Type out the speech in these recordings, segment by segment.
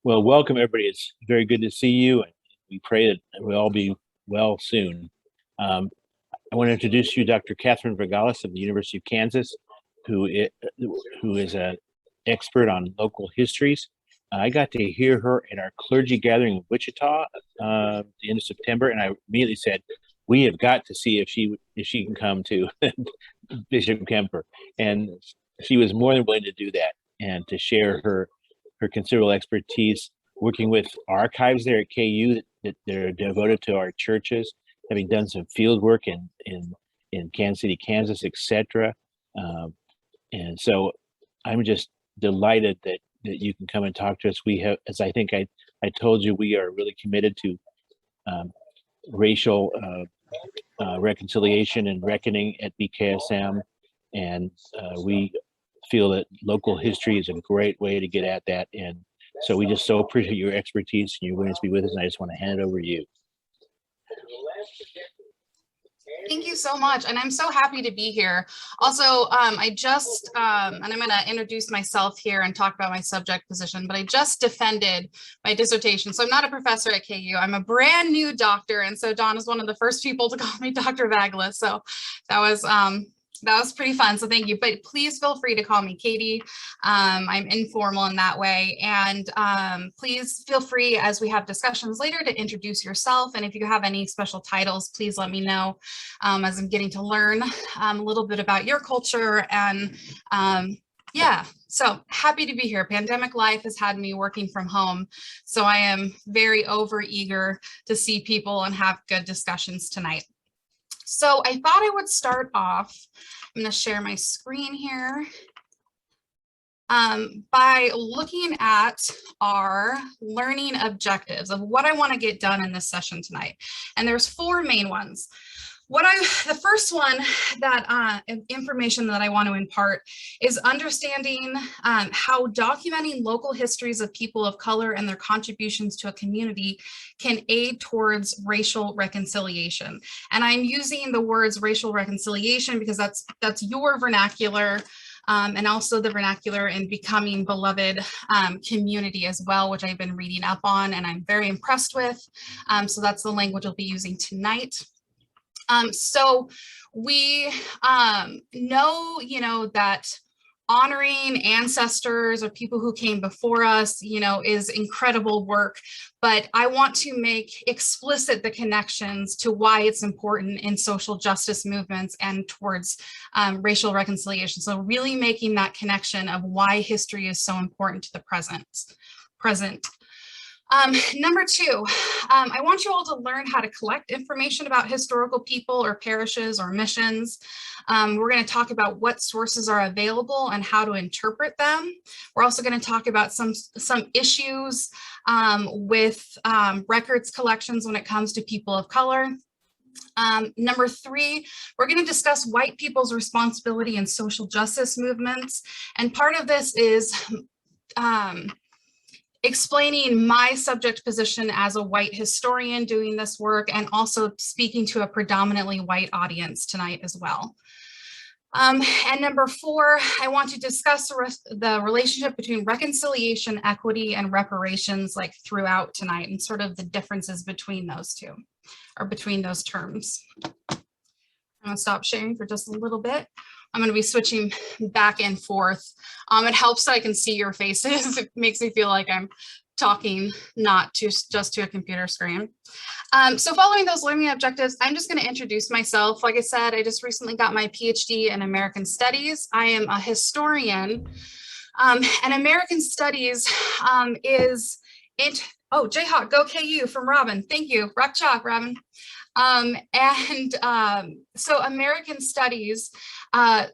Well, welcome everybody. It's very good to see you, and we pray that we'll all be well soon. Um, I want to introduce you, Dr. Kathryn Vaggalis of the University of Kansas, who is an expert on local histories. I got to hear her at our clergy gathering in Wichita at the end of September, and I immediately said, "We have got to see if she can come to Bishop Kemper," and she was more than willing to do that and to share her considerable expertise working with archives there at KU that they're devoted to our churches, having done some field work in Kansas City, Kansas, etc. And so I'm just delighted that you can come and talk to us. We have, as I think I told you, we are really committed to racial reconciliation and reckoning at BKSM, and we feel that local history is a great way to get at that. And so we just so appreciate your expertise and your willingness to be with us. And I just want to hand it over to you. Thank you so much. And I'm so happy to be here. Also, I just, and I'm going to introduce myself here and talk about my subject position, but I just defended my dissertation. So I'm not a professor at KU. I'm a brand new doctor. And so Don is one of the first people to call me Dr. Vaggalis. So that was pretty fun. So thank you. But please feel free to call me Katie. I'm informal in that way. And please feel free, as we have discussions later, to introduce yourself. And if you have any special titles, please let me know, as I'm getting to learn a little bit about your culture. And yeah, so happy to be here. Pandemic life has had me working from home. So I am very eager to see people and have good discussions tonight. So I thought I would start off, I'm going to share my screen here, by looking at our learning objectives of what I want to get done in this session tonight. And there's four main ones. The first one, that information that I want to impart, is understanding how documenting local histories of people of color and their contributions to a community can aid towards racial reconciliation. And I'm using the words racial reconciliation because that's your vernacular, and also the vernacular in Becoming Beloved community as well, which I've been reading up on and I'm very impressed with. So that's the language I'll be using tonight. So we know, that honoring ancestors or people who came before us, is incredible work, but I want to make explicit the connections to why it's important in social justice movements and towards racial reconciliation. So really making that connection of why history is so important to the present. Number two, I want you all to learn how to collect information about historical people or parishes or missions. We're going to talk about what sources are available and how to interpret them. We're also going to talk about some issues with records collections when it comes to people of color. Number three, we're going to discuss white people's responsibility in social justice movements. And part of this is explaining my subject position as a white historian doing this work, and also speaking to a predominantly white audience tonight as well. And number four, I want to discuss the relationship between reconciliation, equity, and reparations throughout tonight, and sort of the differences between those two, or between those terms. I'm going to stop sharing for just a little bit. I'm going to be switching back and forth. It helps that I can see your faces. It makes me feel like I'm talking, not just to a computer screen. So following those learning objectives, I'm just going to introduce myself. Like I said, I just recently got my PhD in American Studies. I am a historian, and American Studies is it. Oh, Jayhawk, go KU from Robin. Thank you. Rock chalk, Robin. So American Studies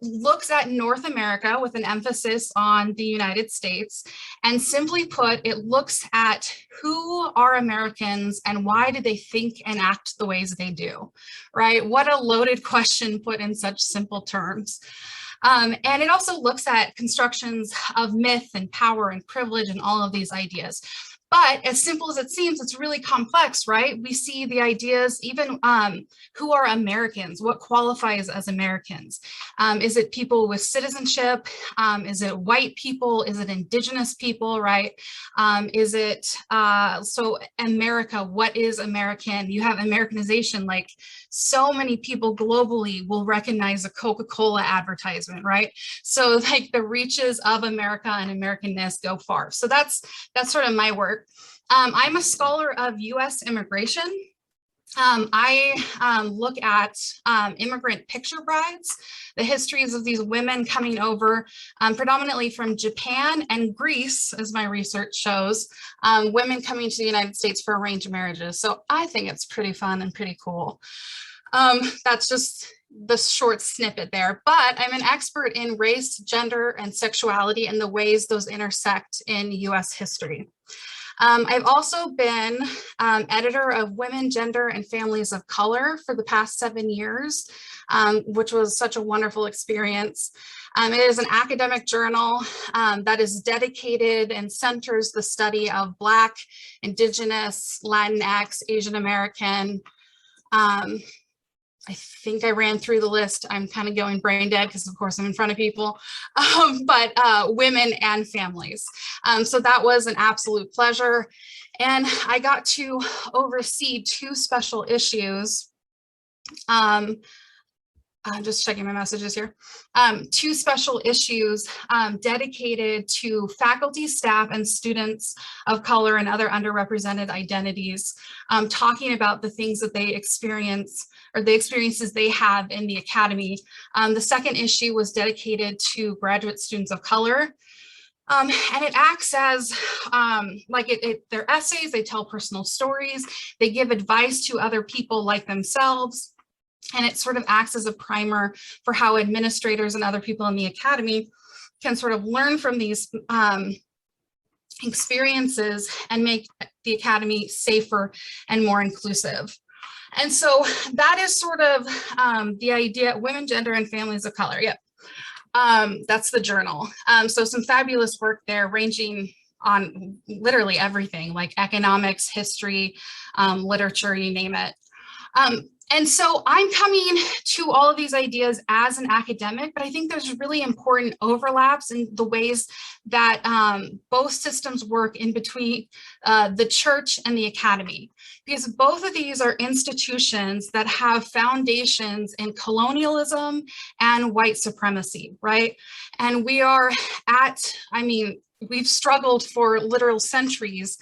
looks at North America with an emphasis on the United States. And simply put, it looks at who are Americans and why do they think and act the ways they do, right? What a loaded question put in such simple terms. And it also looks at constructions of myth and power and privilege and all of these ideas. But as simple as it seems, it's really complex, right? We see the ideas, even who are Americans, what qualifies as Americans? Is it people with citizenship? Is it white people? Is it indigenous people, right? So America, what is American? You have Americanization, like so many people globally will recognize a Coca-Cola advertisement, right? So like the reaches of America and Americanness go far. So that's sort of my work. I'm a scholar of US immigration. I look at immigrant picture brides, the histories of these women coming over predominantly from Japan and Greece, as my research shows, women coming to the United States for arranged marriages. So I think it's pretty fun and pretty cool. That's just the short snippet there, but I'm an expert in race, gender, and sexuality and the ways those intersect in US history. I've also been editor of Women, Gender, and Families of Color for the past 7 years, which was such a wonderful experience. It is an academic journal that is dedicated and centers the study of Black, Indigenous, Latinx, Asian American, I think I ran through the list. I'm kind of going brain dead because of course I'm in front of people, but women and families. So that was an absolute pleasure. And I got to oversee 2 special issues. I'm just checking my messages here. 2 special issues dedicated to faculty, staff, and students of color and other underrepresented identities, talking about the things that they experience or the experiences they have in the academy. The second issue was dedicated to graduate students of color. And it acts as they're essays, they tell personal stories, they give advice to other people like themselves. And it sort of acts as a primer for how administrators and other people in the academy can sort of learn from these experiences and make the academy safer and more inclusive. And so that is sort of the idea, Women, Gender, and Families of Color. Yep, that's the journal. So some fabulous work there ranging on literally everything like economics, history, literature, you name it. And so I'm coming to all of these ideas as an academic, but I think there's really important overlaps in the ways that both systems work in between the church and the academy, because both of these are institutions that have foundations in colonialism and white supremacy, right? And we are we've struggled for literal centuries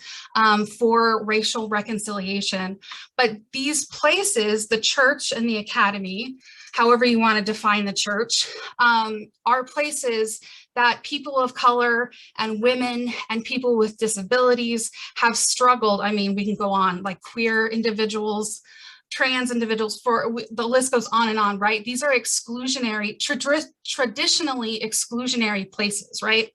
for racial reconciliation, but these places, the church and the academy, however you want to define the church, are places that people of color and women and people with disabilities have struggled. I mean, we can go on, like queer individuals, trans individuals, the list goes on and on, right? These are exclusionary, traditionally exclusionary places, right?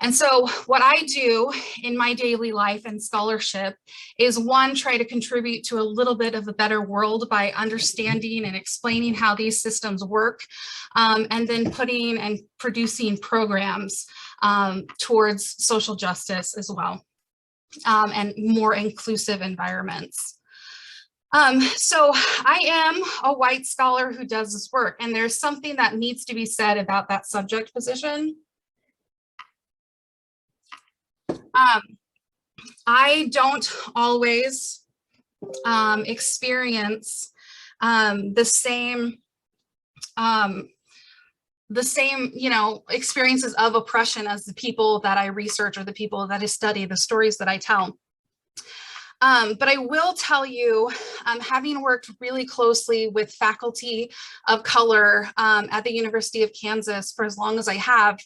And so what I do in my daily life and scholarship is, one, try to contribute to a little bit of a better world by understanding and explaining how these systems work, and then putting and producing programs towards social justice as well, and more inclusive environments. So I am a white scholar who does this work, and there's something that needs to be said about that subject position. I don't always experience the same, experiences of oppression as the people that I research or the people that I study, the stories that I tell. But I will tell you, having worked really closely with faculty of color at the University of Kansas for as long as I have,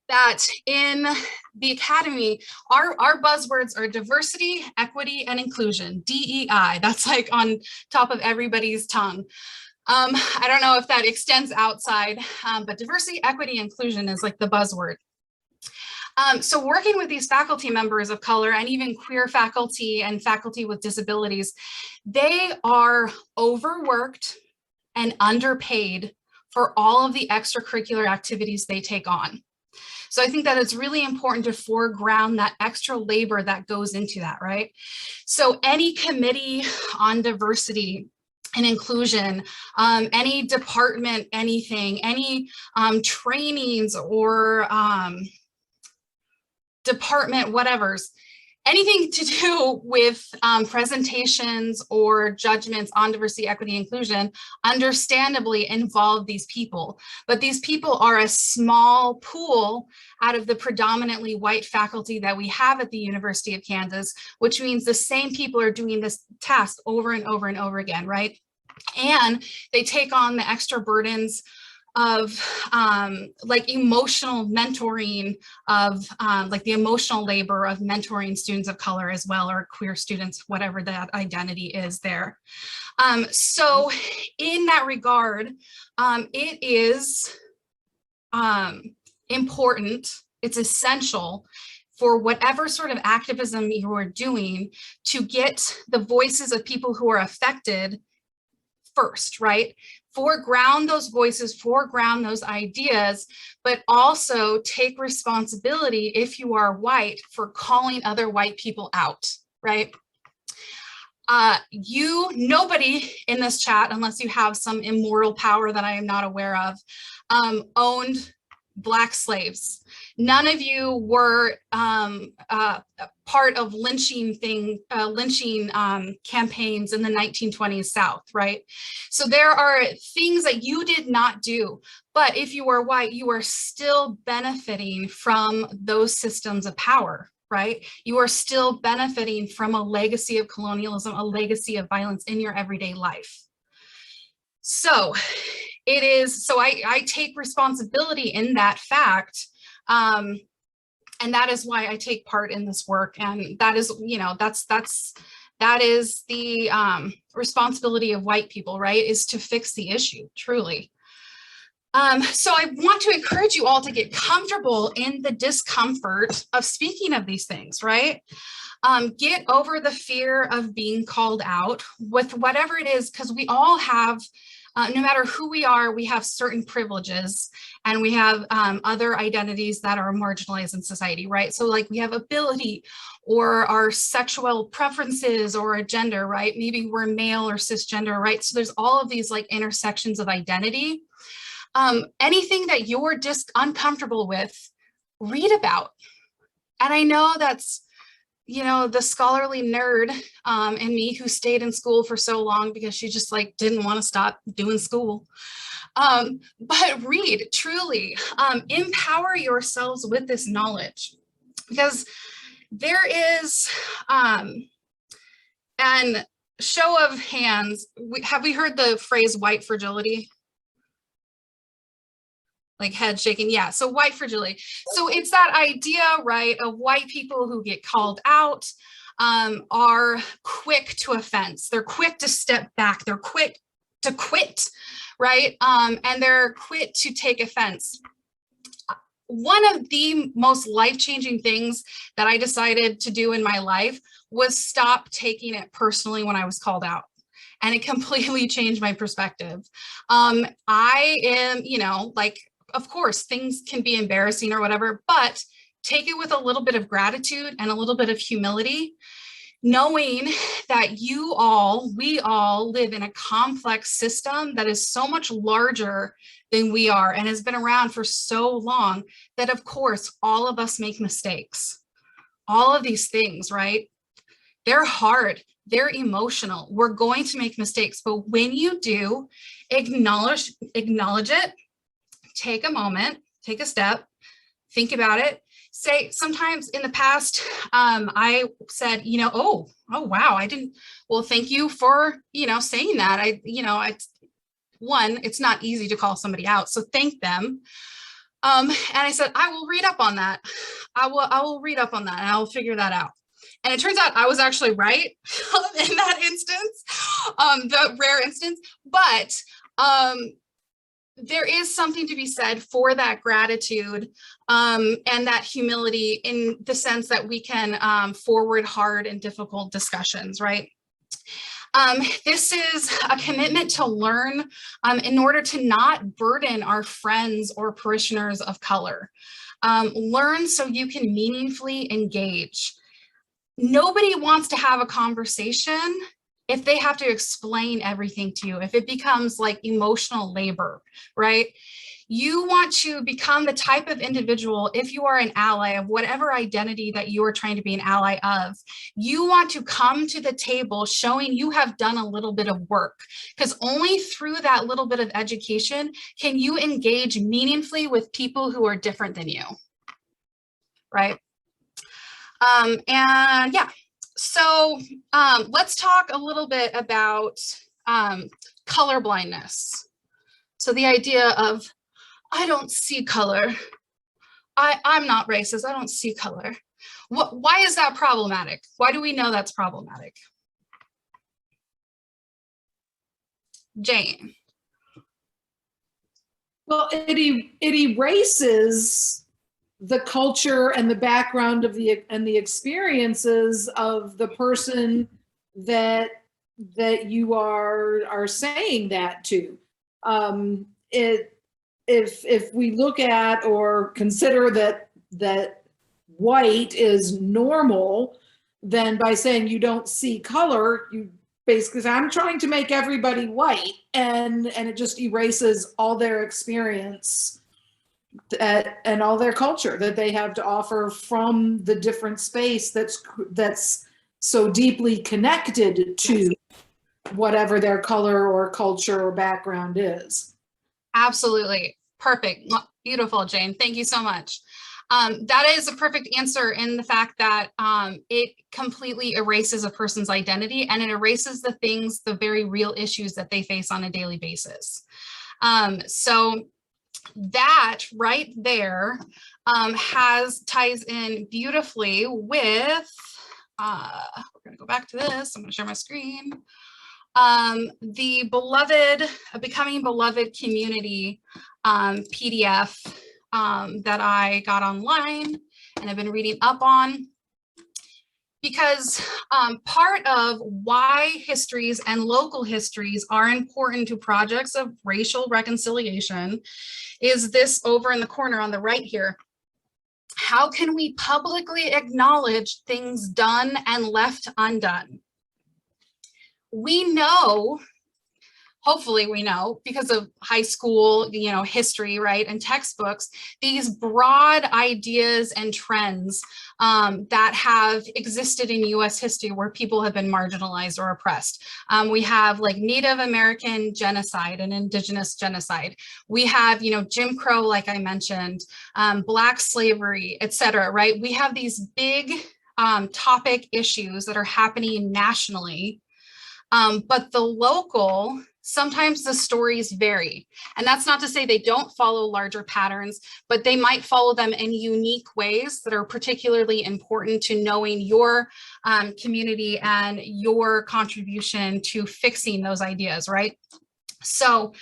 that in the academy, our buzzwords are diversity, equity, and inclusion, DEI. That's like on top of everybody's tongue. I don't know if that extends outside, but diversity, equity, inclusion is like the buzzword. So working with these faculty members of color and even queer faculty and faculty with disabilities, they are overworked and underpaid for all of the extracurricular activities they take on. So I think that it's really important to foreground that extra labor that goes into that, right? So any committee on diversity and inclusion, any department, anything, any trainings or department, whatever's, anything to do with presentations or judgments on diversity, equity, inclusion, understandably involve these people. But these people are a small pool out of the predominantly white faculty that we have at the University of Kansas, which means the same people are doing this task over and over and over again, right? And they take on the extra burdens of like emotional mentoring, of like the emotional labor of mentoring students of color as well, or queer students, whatever that identity is there. So in that regard, it is important, it's essential for whatever sort of activism you are doing to get the voices of people who are affected first, right? Foreground those voices, foreground those ideas, but also take responsibility if you are white for calling other white people out, right? Nobody in this chat, unless you have some immoral power that I am not aware of, owned Black slaves. None of you were part of lynching campaigns in the 1920s South, right? So there are things that you did not do, but if you are white, you are still benefiting from those systems of power, right? You are still benefiting from a legacy of colonialism, a legacy of violence in your everyday life. So it is, so I take responsibility in that fact. And that is why I take part in this work. And that is, you know, that is the responsibility of white people, right? Is to fix the issue, truly. So I want to encourage you all to get comfortable in the discomfort of speaking of these things, right? Get over the fear of being called out with whatever it is, because we all have, no matter who we are, we have certain privileges and we have other identities that are marginalized in society, right? So like we have ability or our sexual preferences or a gender, right? Maybe we're male or cisgender, right? So there's all of these like intersections of identity. Anything that you're just uncomfortable with, read about. And I know that's, you know, the scholarly nerd in me who stayed in school for so long because she just like didn't want to stop doing school. But read, truly, empower yourselves with this knowledge, because there is, and show of hands, have we heard the phrase white fragility? Like head shaking, yeah, so white fragility. So it's that idea, right, of white people who get called out are quick to offense. They're quick to step back. They're quick to quit, right? And they're quick to take offense. One of the most life-changing things that I decided to do in my life was stop taking it personally when I was called out. And it completely changed my perspective. I am, you know, like, of course, things can be embarrassing or whatever, but take it with a little bit of gratitude and a little bit of humility, knowing that we all live in a complex system that is so much larger than we are and has been around for so long that, of course, all of us make mistakes. All of these things, right? They're hard. They're emotional. We're going to make mistakes, but when you do, acknowledge it. Take a moment, take a step, think about it. Say, sometimes in the past, I said, you know, oh, wow, I didn't, well, thank you for, you know, saying that. It's not easy to call somebody out, so thank them. And I said, I will read up on that. I will read up on that and I'll figure that out. And it turns out I was actually right in that instance, the rare instance, but there is something to be said for that gratitude and that humility, in the sense that we can forward hard and difficult discussions, right? This is a commitment to learn in order to not burden our friends or parishioners of color. Learn so you can meaningfully engage. Nobody wants to have a conversation if they have to explain everything to you, if it becomes like emotional labor, right? You want to become the type of individual, if you are an ally of whatever identity that you are trying to be an ally of, you want to come to the table showing you have done a little bit of work, because only through that little bit of education can you engage meaningfully with people who are different than you, right? And yeah, so let's talk a little bit about color blindness. So the idea of, I don't see color. I'm not racist. I don't see color. Why is that problematic? Why do we know that's problematic? Jane. Well, it erases the culture and the background of the experiences of the person that you are saying that to. If we look at or consider that white is normal, then by saying you don't see color, you basically say, I'm trying to make everybody white, and it just erases all their experience and all their culture that they have to offer from the different space that's so deeply connected to whatever their color or culture or background is. Absolutely. Perfect. Beautiful, Jane. Thank you so much. That is a perfect answer in the fact that it completely erases a person's identity, and it erases the things, the very real issues that they face on a daily basis. So that right there ties in beautifully with, we're going to go back to this. I'm going to share my screen. The beloved, Becoming Beloved community PDF that I got online and I've been reading up on, because part of why histories and local histories are important to projects of racial reconciliation is this over in the corner on the right here. How can we publicly acknowledge things done and left undone? We know, hopefully we know, because of high school, history, right, and textbooks, these broad ideas and trends that have existed in US history where people have been marginalized or oppressed. We have like Native American genocide and indigenous genocide. We have, Jim Crow, like I mentioned, Black slavery, etc., right? We have these big topic issues that are happening nationally. But the local, sometimes the stories vary. And that's not to say they don't follow larger patterns, but they might follow them in unique ways that are particularly important to knowing your community and your contribution to fixing those ideas, right? So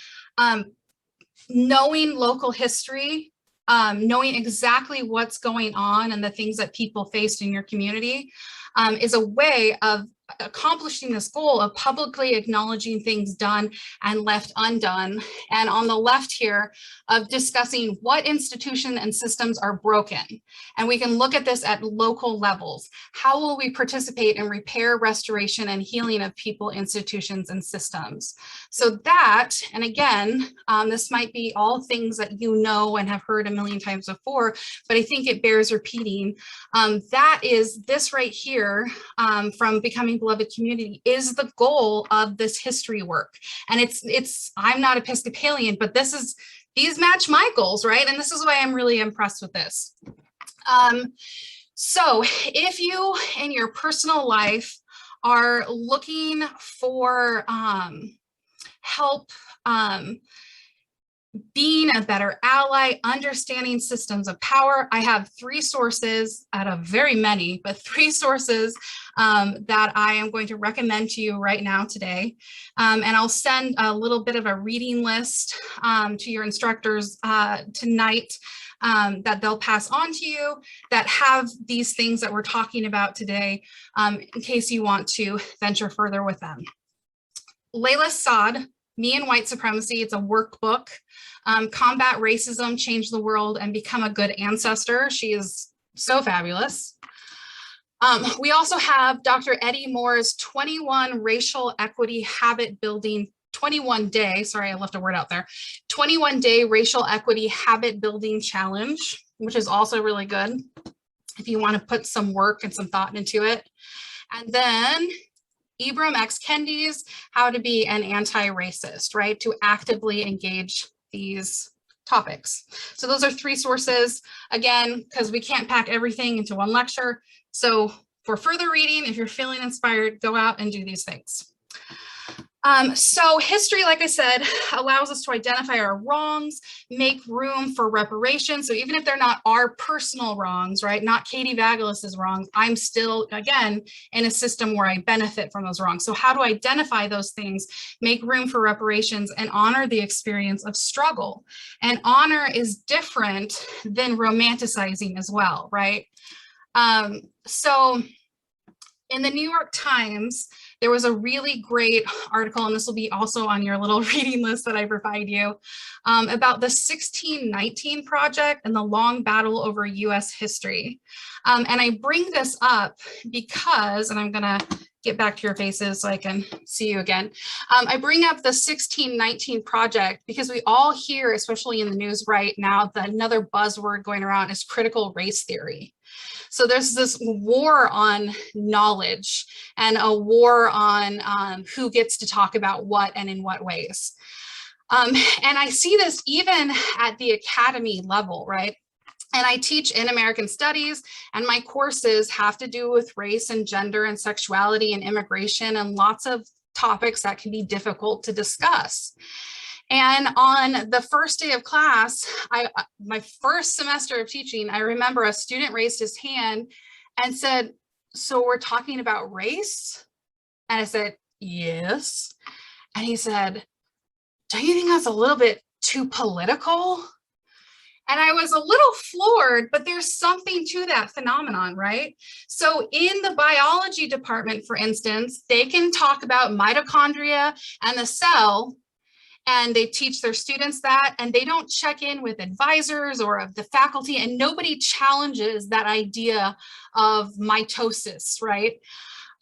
knowing local history, knowing exactly what's going on and the things that people faced in your community is a way of accomplishing this goal of publicly acknowledging things done and left undone. And on the left here, of discussing what institutions and systems are broken. And we can look at this at local levels. How will we participate in repair, restoration, and healing of people, institutions, and systems? So that, and again, this might be all things that you know and have heard a million times before, but I think it bears repeating. That is this right here from Becoming Beloved Community is the goal of this history work. And I'm not Episcopalian, but these match my goals, right? And this is why I'm really impressed with this. So if you in your personal life are looking for help being a better ally, understanding systems of power, I have 3 sources out of very many, but 3 sources that I am going to recommend to you right now today. And I'll send a little bit of a reading list to your instructors tonight that they'll pass on to you that have these things that we're talking about today in case you want to venture further with them. Layla Saad Me and White Supremacy. It's a workbook. Combat Racism, Change the World, and Become a Good Ancestor. She is so fabulous. We also have Dr. Eddie Moore's 21 Racial Equity Habit Building 21-day, sorry, I left a word out there, 21-day Racial Equity Habit Building Challenge, which is also really good if you want to put some work and some thought into it. And then Ibram X. Kendi's How to Be an Anti-Racist, right? To actively engage these topics. So those are 3 sources, again, because we can't pack everything into one lecture. So for further reading, if you're feeling inspired, go out and do these things. So history, like I said, allows us to identify our wrongs, make room for reparations. So even if they're not our personal wrongs, right, not Katie Vaggalis' wrongs, I'm still, again, in a system where I benefit from those wrongs. So how to identify those things, make room for reparations, and honor the experience of struggle. And honor is different than romanticizing as well, right? So in the New York Times, there was a really great article, and this will be also on your little reading list that I provide you, about the 1619 Project and the long battle over US history. And I bring this up because, and I'm gonna get back to your faces so I can see you again. I bring up the 1619 Project because we all hear, especially in the news right now, that another buzzword going around is critical race theory. So there's this war on knowledge and a war on who gets to talk about what and in what ways. And I see this even at the academy level, right? And I teach in American Studies, and my courses have to do with race and gender and sexuality and immigration and lots of topics that can be difficult to discuss. And on the first day of class, my first semester of teaching, I remember a student raised his hand and said, "So we're talking about race?" And I said, "Yes." And he said, "Don't you think that's a little bit too political?" And I was a little floored, but there's something to that phenomenon, right? So in the biology department, for instance, they can talk about mitochondria and the cell, and they teach their students that, and they don't check in with advisors or of the faculty, and nobody challenges that idea of mitosis, right?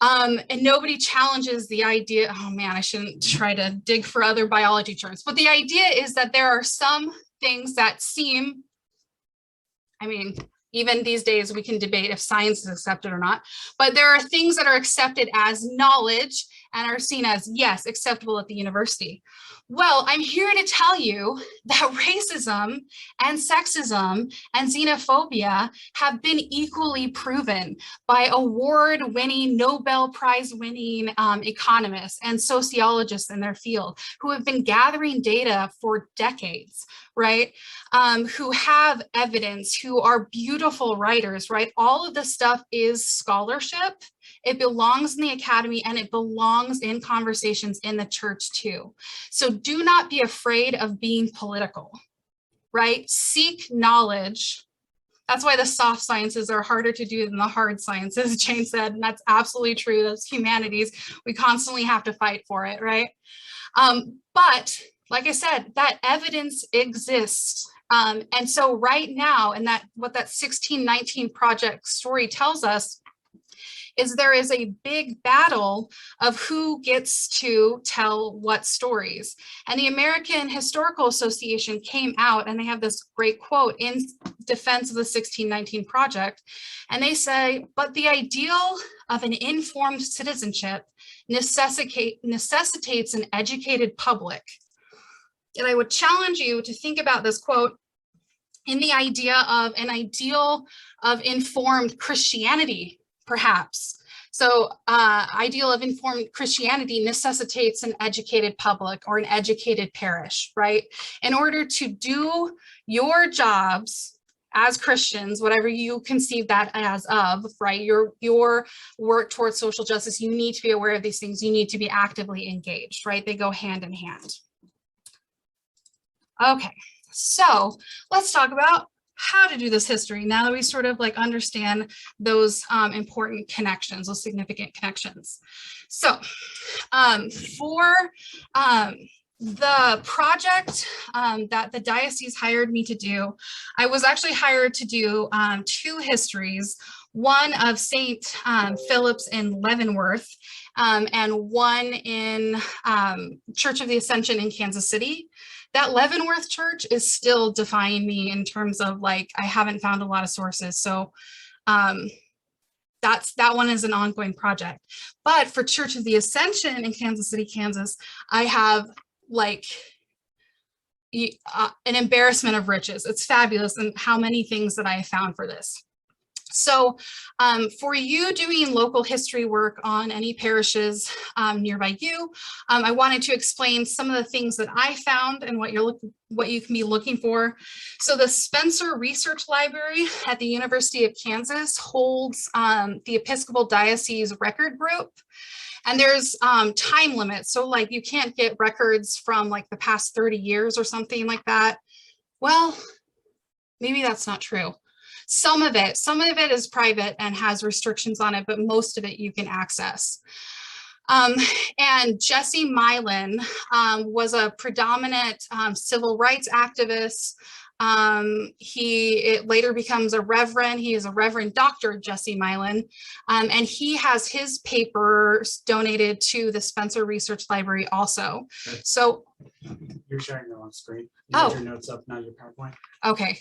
And nobody challenges the idea, oh man, I shouldn't try to dig for other biology terms, but the idea is that there are some things that seem, I mean, even these days we can debate if science is accepted or not, but there are things that are accepted as knowledge and are seen as, yes, acceptable at the university. Well, I'm here to tell you that racism and sexism and xenophobia have been equally proven by award-winning, Nobel Prize-winning economists and sociologists in their field who have been gathering data for decades, right? Who have evidence, who are beautiful writers, right? All of this stuff is scholarship. It belongs in the academy, and it belongs in conversations in the church too. So do not be afraid of being political, right? Seek knowledge. That's why the soft sciences are harder to do than the hard sciences, Jane said, and that's absolutely true. Those humanities, we constantly have to fight for it, right? But like I said, that evidence exists. And so right now, and that what that 1619 Project story tells us is there is a big battle of who gets to tell what stories. And the American Historical Association came out, and they have this great quote in defense of the 1619 Project. And they say, but the ideal of an informed citizenship necessitates an educated public. And I would challenge you to think about this quote in the idea of an ideal of informed Christianity, perhaps. So ideal of informed Christianity necessitates an educated public or an educated parish, right? In order to do your jobs as Christians, whatever you conceive that as of, right? Your work towards social justice, you need to be aware of these things. You need to be actively engaged, right? They go hand in hand. Okay, so let's talk about how to do this history now that we sort of like understand those important connections, those significant connections. So for The project that the diocese hired me to do, I was actually hired to do 2 histories, one of St. Philip's in Leavenworth, and one in Church of the Ascension in Kansas City. That Leavenworth church is still defying me in terms of like, I haven't found a lot of sources. So that one is an ongoing project. But for Church of the Ascension in Kansas City, Kansas, I have like an embarrassment of riches. It's fabulous and how many things that I found for this. So for you doing local history work on any parishes nearby you, I wanted to explain some of the things that I found and what you can be looking for. So the Spencer Research Library at the University of Kansas holds the Episcopal Diocese record group. And there's time limits. So like you can't get records from like the past 30 years or something like that. Well, maybe that's not true. Some of it is private and has restrictions on it, but most of it you can access. And Jesse Mylan was a predominant civil rights activist. It later becomes a reverend. He is a Reverend Dr. Jesse Mylan, and he has his papers donated to the Spencer Research Library also. Okay. So you're sharing them on screen. You Oh. have your notes up, not your PowerPoint. okay.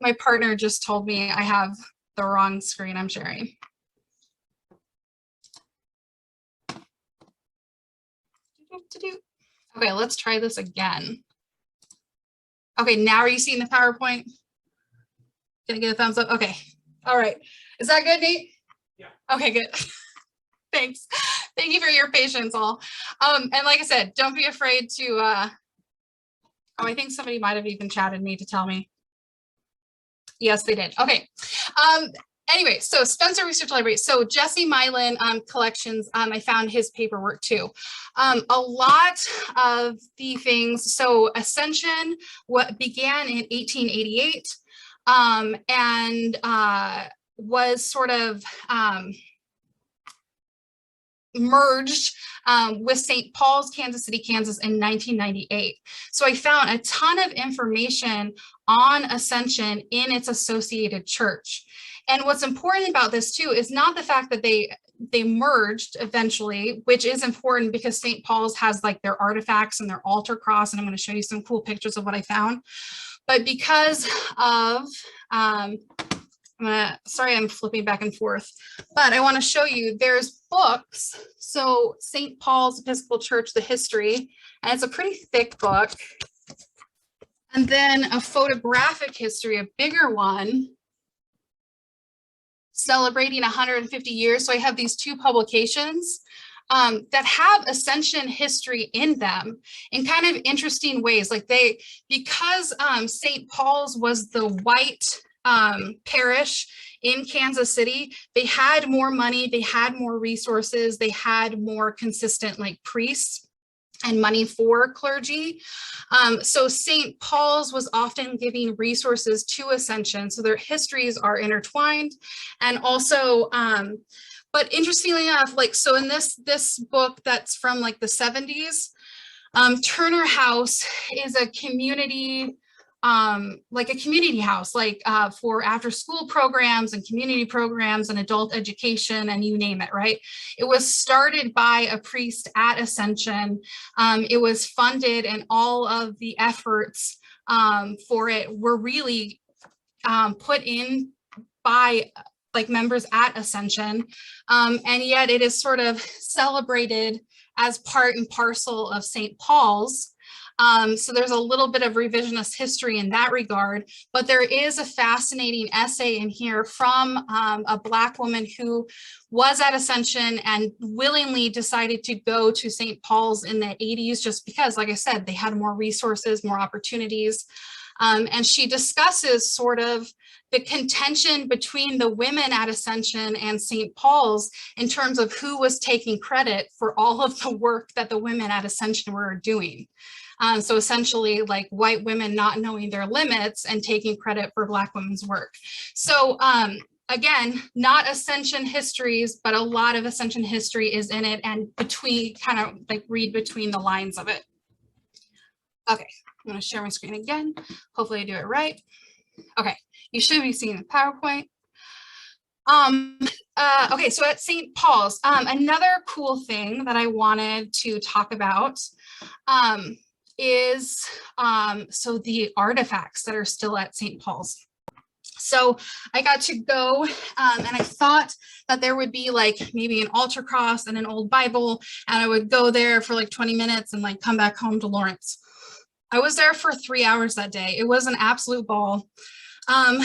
My partner just told me I have the wrong screen I'm sharing. Okay, let's try this again. Okay, now are you seeing the PowerPoint? Can I get a thumbs up? Okay, all right. Is that good, Nate? Yeah. Okay, good. Thanks. Thank you for your patience all. And like I said, don't be afraid to, oh, I think somebody might have even chatted me to tell me. Yes, they did. Okay. Anyway, so Spencer Research Library. So Jesse Mylan collections, I found his paperwork too. A lot of the things, so Ascension, what began in 1888 and was sort of merged with St. Paul's, Kansas City, Kansas in 1998. So I found a ton of information on Ascension in its associated church. And what's important about this too is not the fact that they merged eventually, which is important because St. Paul's has like their artifacts and their altar cross, and I'm going to show you some cool pictures of what I found. But because of, sorry, I'm flipping back and forth, but I want to show you there's books. So St. Paul's Episcopal Church, the history, and it's a pretty thick book. And then a photographic history, a bigger one, celebrating 150 years. So I have these 2 publications that have Ascension history in them in kind of interesting ways. Like because St. Paul's was the white parish in Kansas City, they had more money, they had more resources, they had more consistent like priests and money for clergy. So St. Paul's was often giving resources to Ascension. So their histories are intertwined. And also, but interestingly enough, like, so in this book that's from like the 70s, Turner House is a community, like a community house, like for after school programs and community programs and adult education and you name it, right? It was started by a priest at Ascension. It was funded and all of the efforts for it were really put in by like members at Ascension. And yet it is sort of celebrated as part and parcel of St. Paul's. So there's a little bit of revisionist history in that regard, but there is a fascinating essay in here from a Black woman who was at Ascension and willingly decided to go to St. Paul's in the 80s, just because, like I said, they had more resources, more opportunities. And she discusses sort of the contention between the women at Ascension and St. Paul's in terms of who was taking credit for all of the work that the women at Ascension were doing. So essentially like white women not knowing their limits and taking credit for Black women's work. So again, not Ascension histories, but a lot of Ascension history is in it and between kind of like read between the lines of it. Okay, I'm going to share my screen again. Hopefully I do it right. Okay, you should be seeing the PowerPoint. Okay, so at St. Paul's, another cool thing that I wanted to talk about is so the artifacts that are still at St. Paul's. So I got to go and I thought that there would be like maybe an altar cross and an old Bible, and I would go there for like 20 minutes and like come back home to Lawrence. I was there for 3 hours that day. It was an absolute ball. And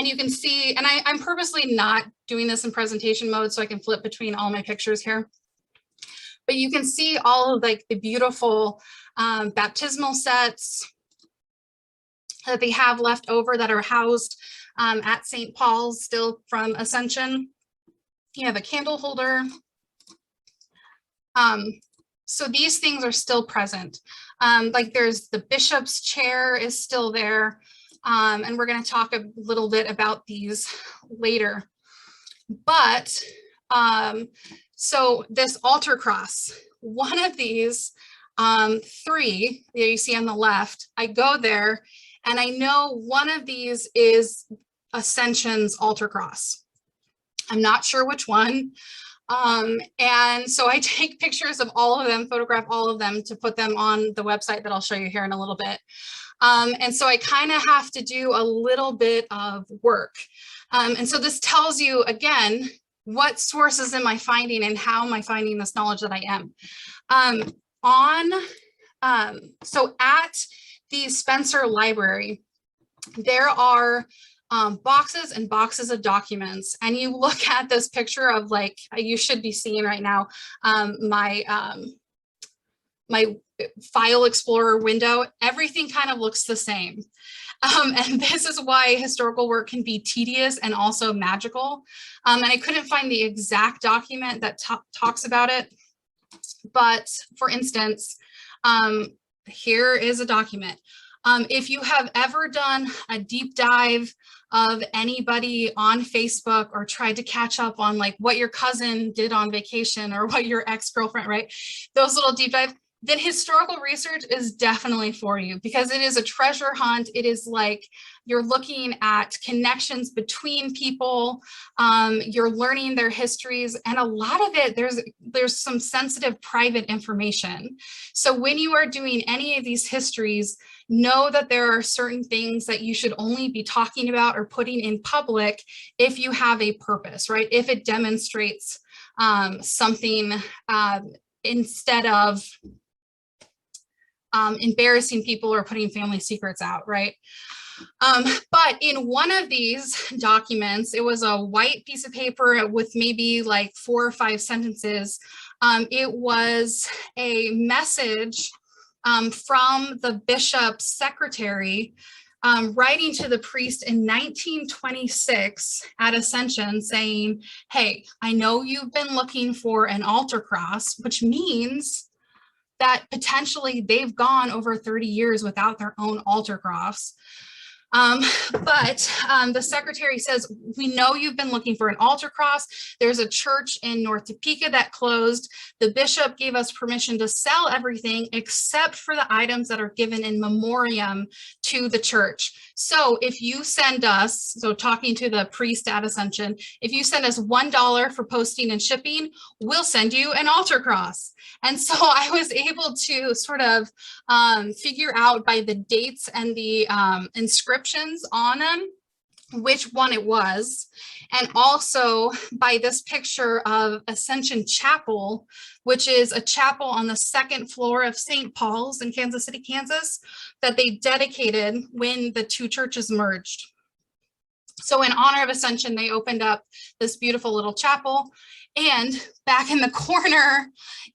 you can see, and I'm purposely not doing this in presentation mode so I can flip between all my pictures here. But you can see all of like the beautiful baptismal sets that they have left over that are housed at St. Paul's still from Ascension. You have a candle holder. So these things are still present. Like there's the bishop's chair is still there. And we're going to talk a little bit about these later. But so this altar cross, one of these three that you see on the left, I go there and I know one of these is Ascension's altar cross. I'm not sure which one. And so I take pictures of all of them, photograph all of them to put them on the website that I'll show you here in a little bit. And so I kind of have to do a little bit of work. And so this tells you, again, what sources am I finding and how am I finding this knowledge that I am. So at the Spencer Library, there are boxes and boxes of documents, and you look at this picture of like, you should be seeing right now, my file explorer window, everything kind of looks the same. And this is why historical work can be tedious and also magical. And I couldn't find the exact document that talks about it. But for instance, here is a document. If you have ever done a deep dive of anybody on Facebook or tried to catch up on like what your cousin did on vacation or what your ex-girlfriend, right? Those little deep dive, then historical research is definitely for you because it is a treasure hunt. It is like you're looking at connections between people, you're learning their histories, and a lot of it, there's some sensitive private information. So when you are doing any of these histories, know that there are certain things that you should only be talking about or putting in public if you have a purpose, right? If it demonstrates something instead of embarrassing people or putting family secrets out, right? But in one of these documents, it was a white piece of paper with maybe like 4 or 5 sentences. It was a message from the bishop's secretary writing to the priest in 1926 at Ascension saying, hey, I know you've been looking for an altar cross, which means that potentially they've gone over 30 years without their own altar cross. But the secretary says, we know you've been looking for an altar cross. There's a church in North Topeka that closed. The bishop gave us permission to sell everything except for the items that are given in memoriam to the church. So if you send us, so talking to the priest at Ascension, if you send us $1 for posting and shipping, we'll send you an altar cross. And so I was able to sort of figure out by the dates and the inscriptions on them which one it was, and also by this picture of Ascension Chapel, which is a chapel on the 2nd floor of St. Paul's in Kansas City, Kansas, that they dedicated when the 2 churches merged. So in honor of Ascension, they opened up this beautiful little chapel, and back in the corner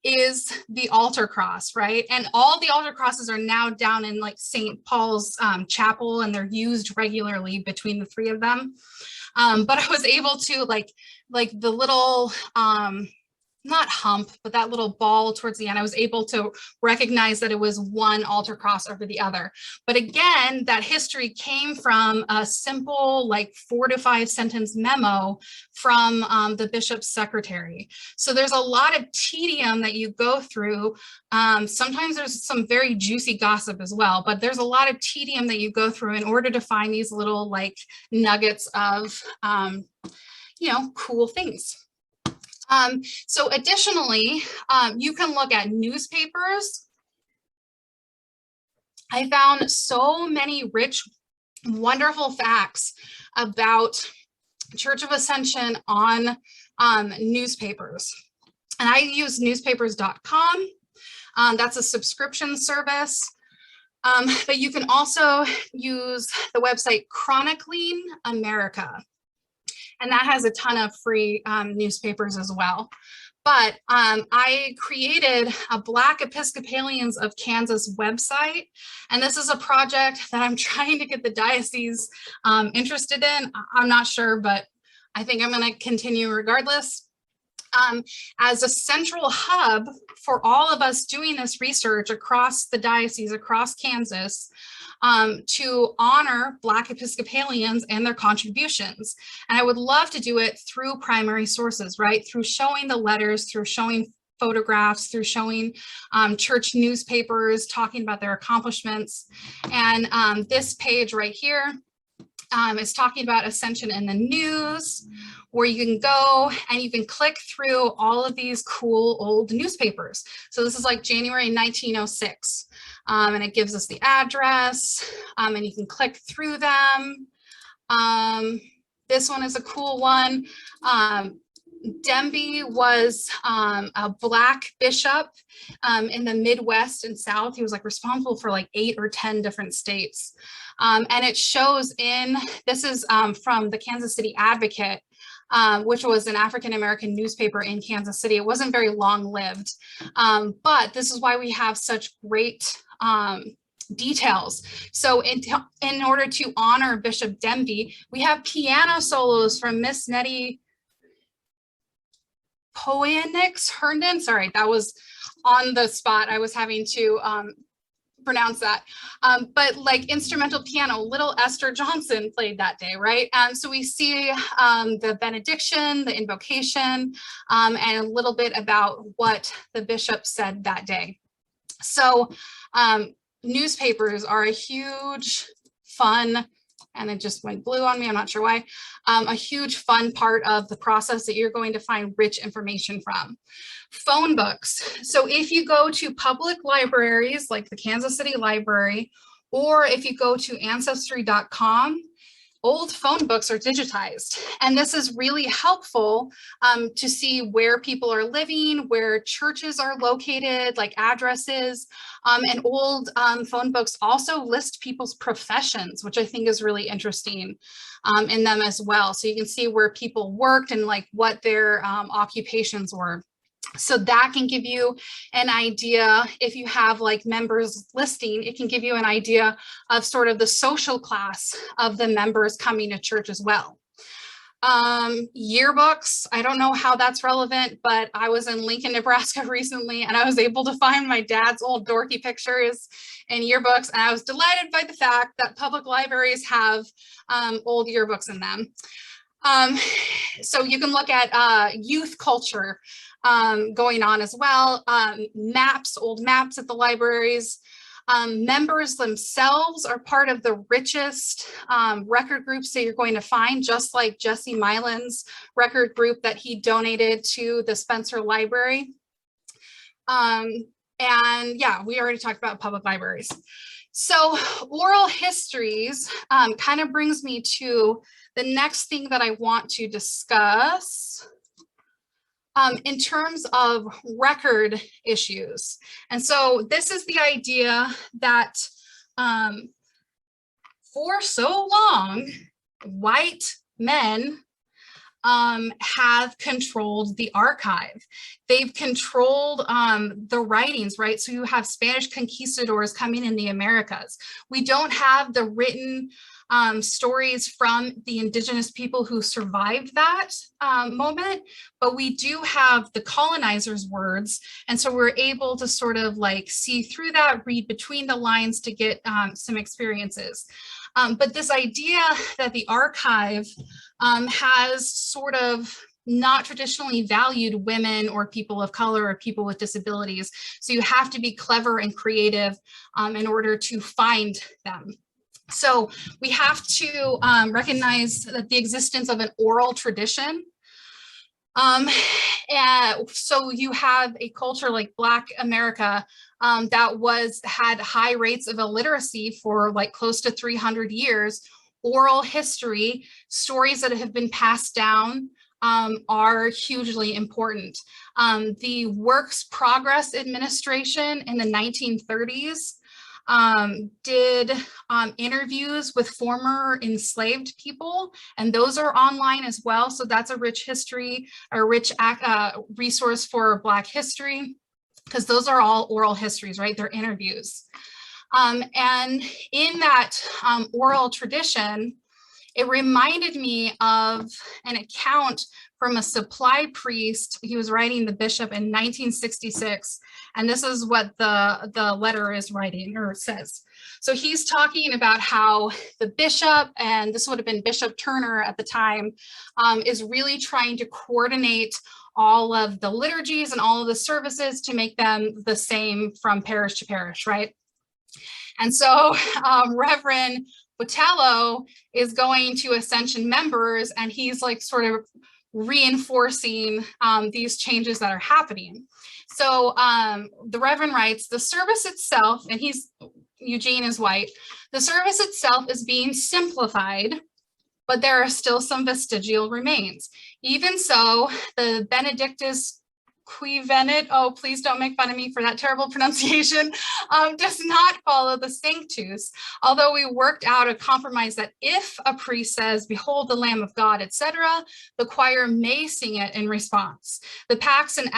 is the altar cross, right? And all the altar crosses are now down in like St. Paul's chapel, and they're used regularly between the 3 of them. But I was able to like the little not hump, but that little ball towards the end, I was able to recognize that it was one altar cross over the other. But again, that history came from a simple, like 4 to 5 sentence memo from the bishop's secretary. So there's a lot of tedium that you go through. Sometimes there's some very juicy gossip as well, but there's a lot of tedium that you go through in order to find these little like nuggets of, cool things. So additionally, you can look at newspapers. I found so many rich, wonderful facts about Church of Ascension on newspapers. And I use newspapers.com. That's a subscription service. But you can also use the website Chronicling America. And that has a ton of free newspapers as well. But I created a Black Episcopalians of Kansas website. And this is a project that I'm trying to get the diocese interested in. I'm not sure, but I think I'm going to continue regardless. As a central hub for all of us doing this research across the diocese, across Kansas, to honor Black Episcopalians and their contributions. And I would love to do it through primary sources, right? Through showing the letters, through showing photographs, through showing church newspapers, talking about their accomplishments. And this page right here is talking about Ascension in the news, where you can go and you can click through all of these cool old newspapers. So this is like January 1906, and it gives us the address, and you can click through them. This one is a cool one. Demby was a Black bishop in the Midwest and South. He was like responsible for like 8 or 10 different states. And it shows in, this is from the Kansas City Advocate, which was an African-American newspaper in Kansas City. It wasn't very long-lived, but this is why we have such great details. So in order to honor Bishop Demby, we have piano solos from Miss Nettie Poenix Herndon. Sorry, that was on the spot. I was having to pronounce that. But like instrumental piano, little Esther Johnson played that day, right? So we see the benediction, the invocation, and a little bit about what the bishop said that day. So newspapers are a huge, fun, and it just went blue on me, I'm not sure why, a huge fun part of the process that you're going to find rich information from. Phone books. So if you go to public libraries like the Kansas City Library, or if you go to ancestry.com, old phone books are digitized. And this is really helpful to see where people are living, where churches are located, like addresses. And old phone books also list people's professions, which I think is really interesting in them as well. So you can see where people worked and like what their occupations were. So that can give you an idea. If you have like members listing, it can give you an idea of sort of the social class of the members coming to church as well. Yearbooks, I don't know how that's relevant, but I was in Lincoln, Nebraska recently, and I was able to find my dad's old dorky pictures in yearbooks, and I was delighted by the fact that public libraries have old yearbooks in them. So you can look at youth culture going on as well, maps, old maps at the libraries. Members themselves are part of the richest record groups that you're going to find, just like Jesse Mylan's record group that he donated to the Spencer Library. And yeah, we already talked about public libraries. So oral histories kind of brings me to the next thing that I want to discuss in terms of record issues. And so this is the idea that for so long, white men have controlled the archive. They've controlled the writings, right? So you have Spanish conquistadors coming in the Americas. We don't have the written stories from the indigenous people who survived that moment, but we do have the colonizers' words. And so we're able to sort of like see through that, read between the lines to get some experiences. But this idea that the archive has sort of not traditionally valued women or people of color or people with disabilities. So you have to be clever and creative in order to find them. So we have to recognize that the existence of an oral tradition. And so you have a culture like Black America that had high rates of illiteracy for like close to 300 years. Oral history, stories that have been passed down are hugely important. The Works Progress Administration in the 1930s did interviews with former enslaved people, and those are online as well. So that's a rich history, a rich resource for Black history, because those are all oral histories, right? They're interviews. And in that oral tradition, it reminded me of an account from a supply priest. He was writing the bishop in 1966. And this is what the letter is writing or says. So he's talking about how the bishop, and this would have been Bishop Turner at the time, is really trying to coordinate all of the liturgies and all of the services to make them the same from parish to parish, right? And so Reverend Botello is going to Ascension members, and he's like sort of reinforcing these changes that are happening. So the Reverend writes, the service itself, and Eugene is white, the service itself is being simplified, but there are still some vestigial remains. Even so, the Benedictus qui venit, oh, please don't make fun of me for that terrible pronunciation, does not follow the Sanctus, although we worked out a compromise that if a priest says, behold the Lamb of God, etc., the choir may sing it in response. The Pax and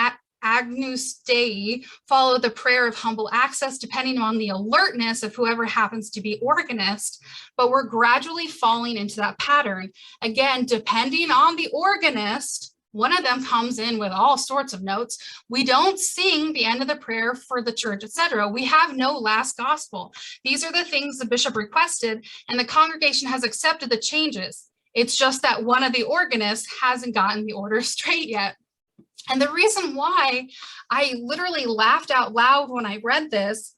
Agnus Dei follow the prayer of humble access, depending on the alertness of whoever happens to be organist, but we're gradually falling into that pattern. Again, depending on the organist, one of them comes in with all sorts of notes. We don't sing the end of the prayer for the church, etc. We have no last gospel. These are the things the bishop requested, and the congregation has accepted the changes. It's just that one of the organists hasn't gotten the order straight yet. And the reason why I literally laughed out loud when I read this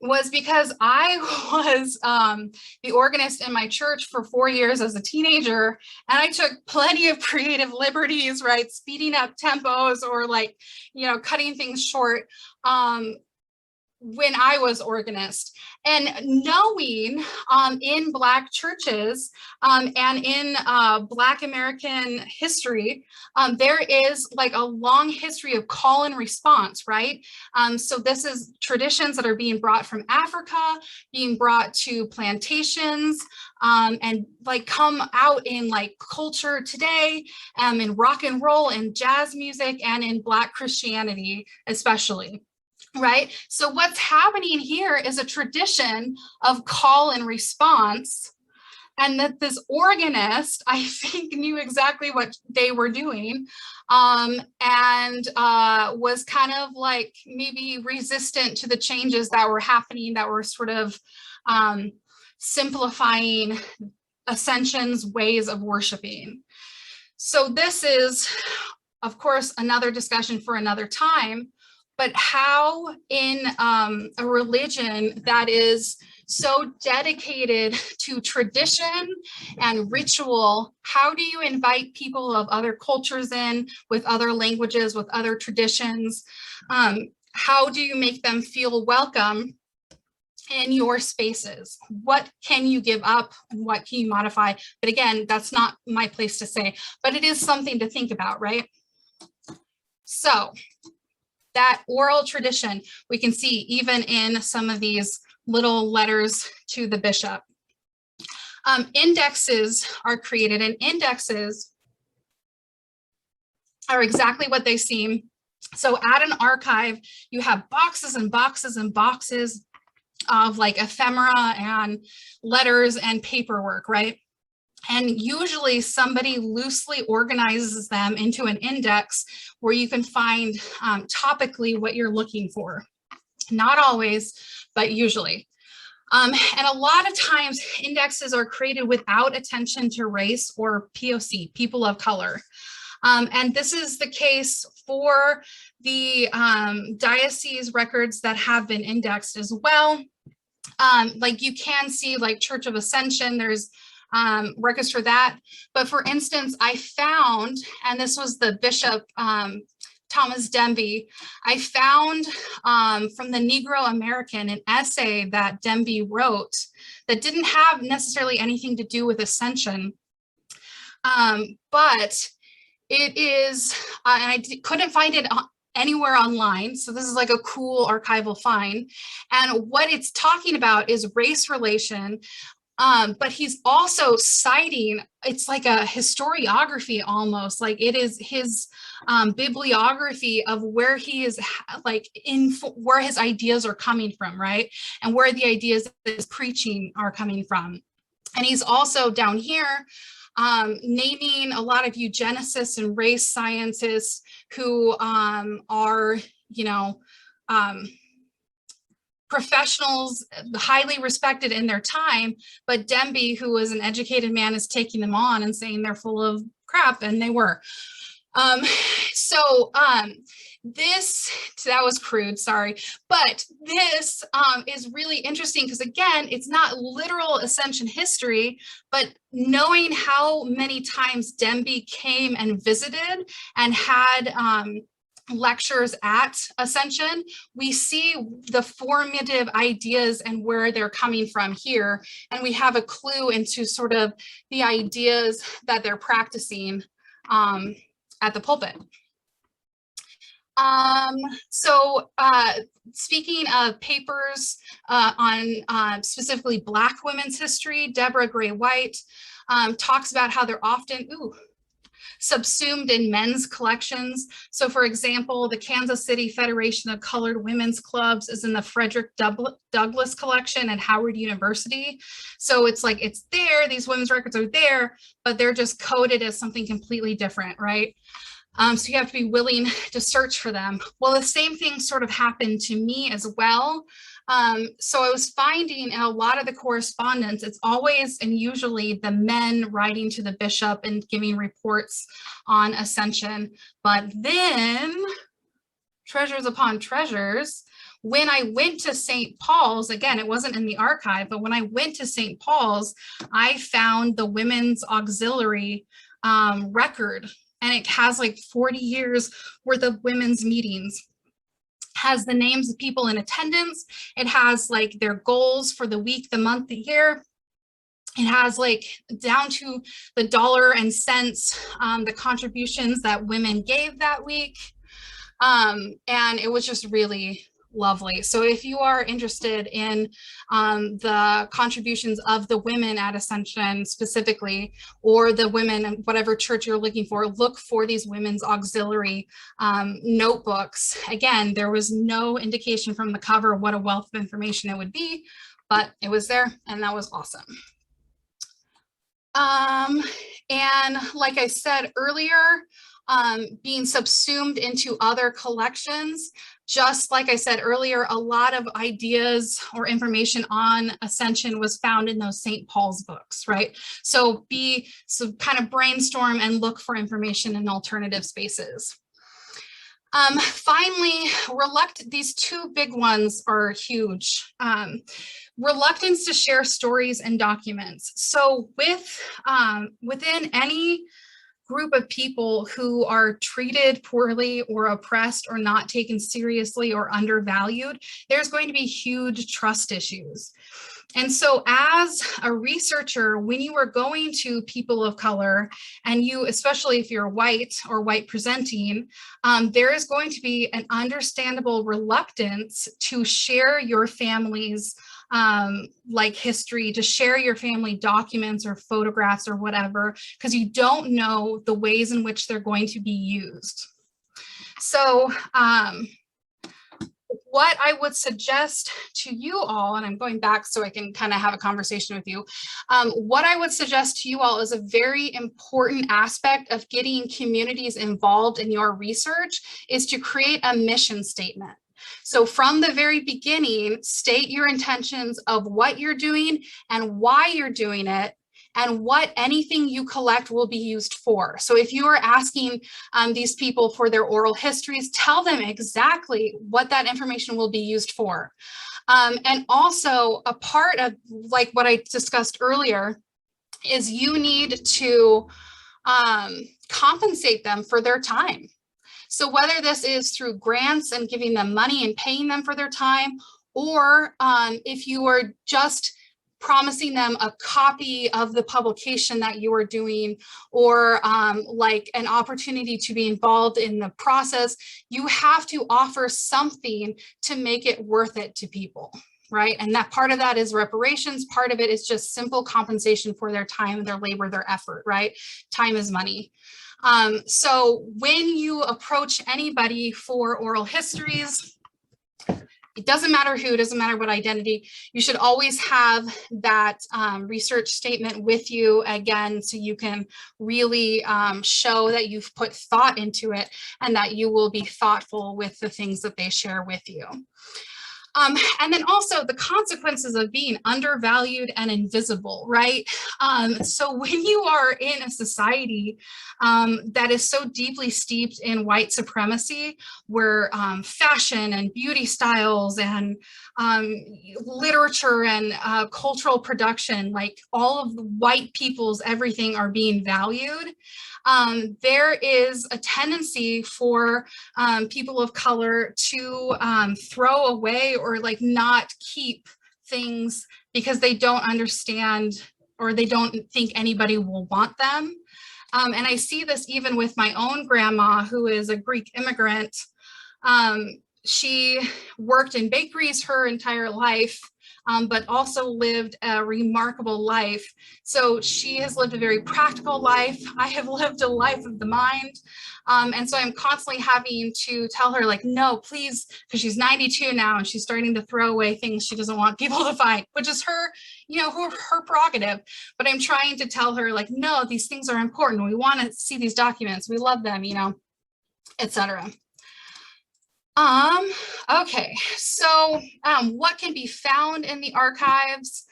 was because I was the organist in my church for 4 years as a teenager, and I took plenty of creative liberties, right? Speeding up tempos or like, cutting things short when I was organist. And knowing in Black churches and in Black American history, there is like a long history of call and response, right? So this is traditions that are being brought from Africa, being brought to plantations, and like come out in like culture today, in rock and roll and jazz music, and in Black Christianity especially. Right. So what's happening here is a tradition of call and response, and that this organist, I think, knew exactly what they were doing, and was kind of like maybe resistant to the changes that were happening, that were sort of simplifying Ascension's ways of worshiping. So this is, of course, another discussion for another time. But how in a religion that is so dedicated to tradition and ritual, how do you invite people of other cultures in, with other languages, with other traditions? How do you make them feel welcome in your spaces? What can you give up? What can you modify? But again, that's not my place to say, but it is something to think about, right? So that oral tradition, we can see even in some of these little letters to the bishop. Indexes are created, and indexes are exactly what they seem. So at an archive, you have boxes and boxes and boxes of like ephemera and letters and paperwork, right? And usually somebody loosely organizes them into an index where you can find topically what you're looking for. Not always, but usually. And a lot of times indexes are created without attention to race or POC, people of color. And this is the case for the diocese records that have been indexed as well. Like you can see like Church of Ascension, there's records for that. But for instance, I found, and this was the Bishop Thomas Demby, I found from the Negro American an essay that Demby wrote that didn't have necessarily anything to do with Ascension, but it is, and I couldn't find it anywhere online. So this is like a cool archival find. And what it's talking about is race relation. But he's also citing, it's like a historiography almost, like it is his bibliography of where he is like where his ideas are coming from, right? And where the ideas that he's preaching are coming from. And he's also down here naming a lot of eugenicists and race scientists who are, you know, professionals highly respected in their time, but Demby, who was an educated man, is taking them on and saying they're full of crap, and they were. This, that was crude, sorry, but this is really interesting because again, it's not literal Ascension history, but knowing how many times Demby came and visited and had lectures at Ascension, we see the formative ideas and where they're coming from here. And we have a clue into sort of the ideas that they're practicing at the pulpit. Speaking of papers on specifically Black women's history, Deborah Gray White talks about how they're often, subsumed in men's collections. So for example, the Kansas City Federation of Colored Women's Clubs is in the Frederick Douglass collection at Howard University. So it's like, it's there, these women's records are there, but they're just coded as something completely different, right? So you have to be willing to search for them. Well, the same thing sort of happened to me as well. So I was finding in a lot of the correspondence, it's always and usually the men writing to the bishop and giving reports on Ascension. But then, treasures upon treasures, when I went to St. Paul's, again, it wasn't in the archive, but when I went to St. Paul's, I found the Women's Auxiliary record, and it has like 40 years worth of women's meetings. Has the names of people in attendance. It has like their goals for the week, the month, the year. It has like down to the dollar and cents, the contributions that women gave that week. And it was just really lovely. So if you are interested in the contributions of the women at Ascension specifically, or the women, whatever church you're looking for, look for these women's auxiliary notebooks. Again, there was no indication from the cover what a wealth of information it would be, but it was there, and that was awesome. And like I said earlier, being subsumed into other collections, just like I said earlier, a lot of ideas or information on Ascension was found in those St. Paul's books, right? So kind of brainstorm and look for information in alternative spaces. Finally, these two big ones are huge. Reluctance to share stories and documents. So within any group of people who are treated poorly or oppressed or not taken seriously or undervalued, there's going to be huge trust issues. And so as a researcher, when you are going to people of color, and you, especially if you're white or white presenting, there is going to be an understandable reluctance to share your family's like history, to share your family documents or photographs or whatever, because you don't know the ways in which they're going to be used. So what I would suggest to you all, and I'm going back so I can kind of have a conversation with you, what I would suggest to you all is a very important aspect of getting communities involved in your research is to create a mission statement. So from the very beginning, state your intentions of what you're doing and why you're doing it, and what anything you collect will be used for. So if you are asking these people for their oral histories, tell them exactly what that information will be used for. And also a part of like what I discussed earlier is you need to compensate them for their time. So whether this is through grants and giving them money and paying them for their time, or if you are just promising them a copy of the publication that you are doing, or like an opportunity to be involved in the process, you have to offer something to make it worth it to people, right? And that part of that is reparations. Part of it is just simple compensation for their time, their labor, their effort, right? Time is money. So when you approach anybody for oral histories, it doesn't matter who, it doesn't matter what identity, you should always have that research statement with you, again, so you can really show that you've put thought into it and that you will be thoughtful with the things that they share with you. And then also the consequences of being undervalued and invisible, right? So when you are in a society that is so deeply steeped in white supremacy, where fashion and beauty styles and literature and cultural production, like all of the white people's everything are being valued, there is a tendency for people of color to throw away or like not keep things because they don't understand or they don't think anybody will want them. And I see this even with my own grandma, who is a Greek immigrant. She worked in bakeries her entire life, but also lived a remarkable life. So she has lived a very practical life. I have lived a life of the mind. And so I'm constantly having to tell her, like, no, please, because she's 92 now and she's starting to throw away things she doesn't want people to find, which is her, you know, her prerogative. But I'm trying to tell her, like, no, these things are important. We want to see these documents. We love them, you know, etc. Okay, so what can be found in the archives?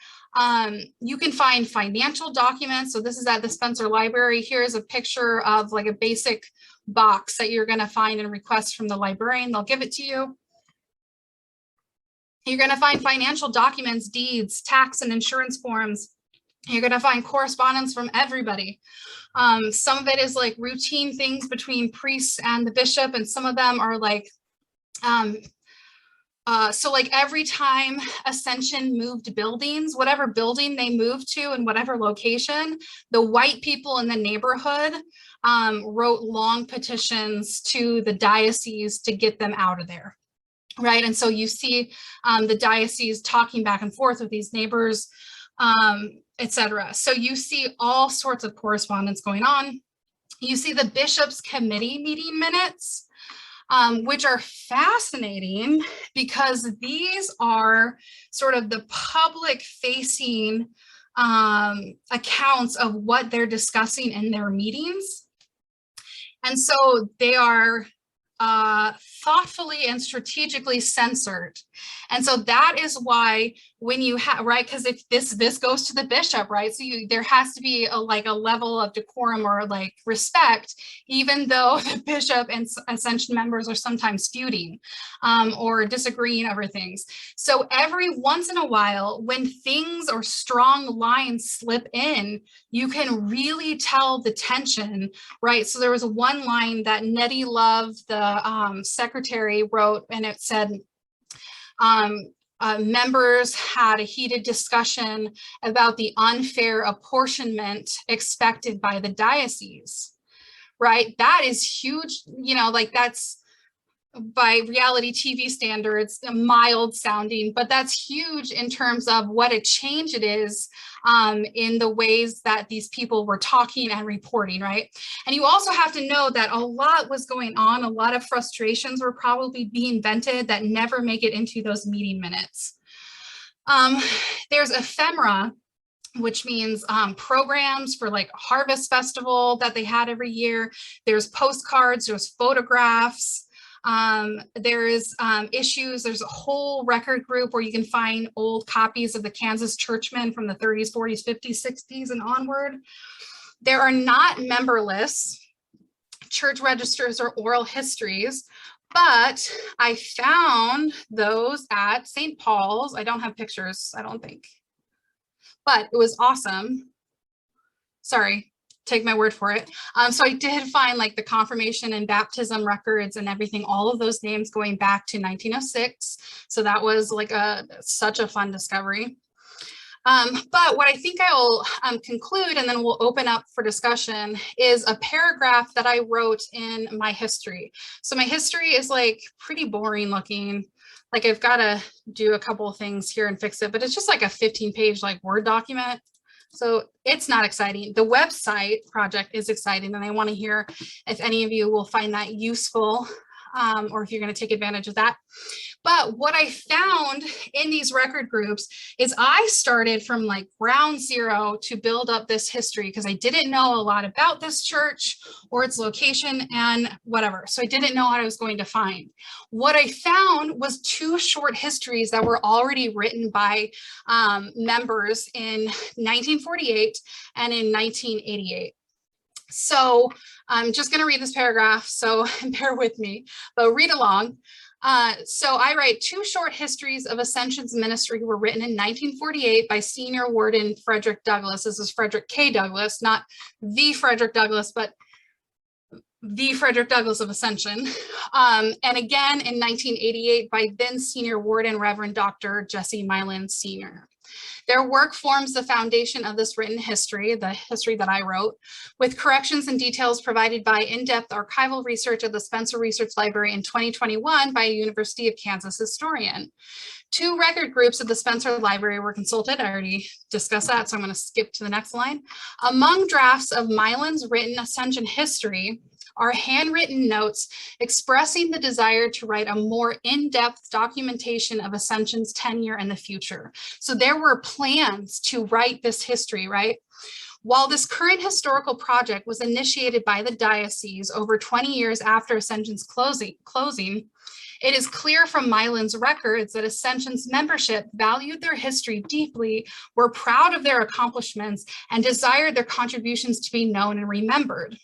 You can find financial documents. So this is at the Spencer Library. Here's a picture of like a basic box that you're going to find and request from the librarian. They'll give it to you. You're going to find financial documents, deeds, tax and insurance forms. You're going to find correspondence from everybody. Some of it is like routine things between priests and the bishop, and some of them are like so like every time Ascension moved buildings, whatever building they moved to in whatever location, the white people in the neighborhood wrote long petitions to the diocese to get them out of there, right? And so you see the diocese talking back and forth with these neighbors, etc. So you see all sorts of correspondence going on. You see the bishop's committee meeting minutes, which are fascinating because these are sort of the public facing accounts of what they're discussing in their meetings. And so they are thoughtfully and strategically censored. And so that is why when you have, right, because if this goes to the bishop, right, so there has to be a level of decorum or like respect, even though the bishop and Ascension members are sometimes feuding or disagreeing over things. So every once in a while, when things or strong lines slip in, you can really tell the tension, right? So there was one line that Nettie Love, the secretary, wrote, and it said, members had a heated discussion about the unfair apportionment expected by the diocese, right? That is huge, you know, like that's by reality TV standards, mild sounding, but that's huge in terms of what a change it is in the ways that these people were talking and reporting, right? And you also have to know that a lot was going on. A lot of frustrations were probably being vented that never make it into those meeting minutes. There's ephemera, which means programs for like Harvest Festival that they had every year. There's postcards, there's photographs. There's issues, there's a whole record group where you can find old copies of the Kansas Churchmen from the 30s, 40s, 50s, 60s and onward. There are not member lists, church registers, or oral histories, but I found those at St. Paul's. I don't have pictures, I don't think, but it was awesome. Sorry. Take my word for it. So I did find like the confirmation and baptism records and everything, all of those names going back to 1906. So that was like such a fun discovery. But what I think I'll conclude, and then we'll open up for discussion, is a paragraph that I wrote in my history. So my history is like pretty boring looking. Like I've got to do a couple of things here and fix it, but it's just like a 15-page like Word document. So it's not exciting. The website project is exciting, and I want to hear if any of you will find that useful, or if you're going to take advantage of that. But what I found in these record groups is I started from like ground zero to build up this history, because I didn't know a lot about this church or its location and whatever. So I didn't know what I was going to find. What I found was 2 short histories that were already written by members in 1948 and in 1988. So I'm just going to read this paragraph, so bear with me, but read along. So I write, 2 short histories of Ascension's ministry were written in 1948 by senior warden Frederick Douglass. This is Frederick K. Douglass, not the Frederick Douglass, but the Frederick Douglass of Ascension. And again in 1988 by then senior warden Reverend Dr. Jesse Milan Sr. Their work forms the foundation of this written history, the history that I wrote, with corrections and details provided by in-depth archival research at the Spencer Research Library in 2021 by a University of Kansas historian. 2 record groups at the Spencer Library were consulted. I already discussed that, so I'm going to skip to the next line. Among drafts of Milan's written Ascension history are handwritten notes expressing the desire to write a more in-depth documentation of Ascension's tenure in the future. So there were plans to write this history, right? While this current historical project was initiated by the diocese over 20 years after Ascension's closing, it is clear from Milan's records that Ascension's membership valued their history deeply, were proud of their accomplishments, and desired their contributions to be known and remembered.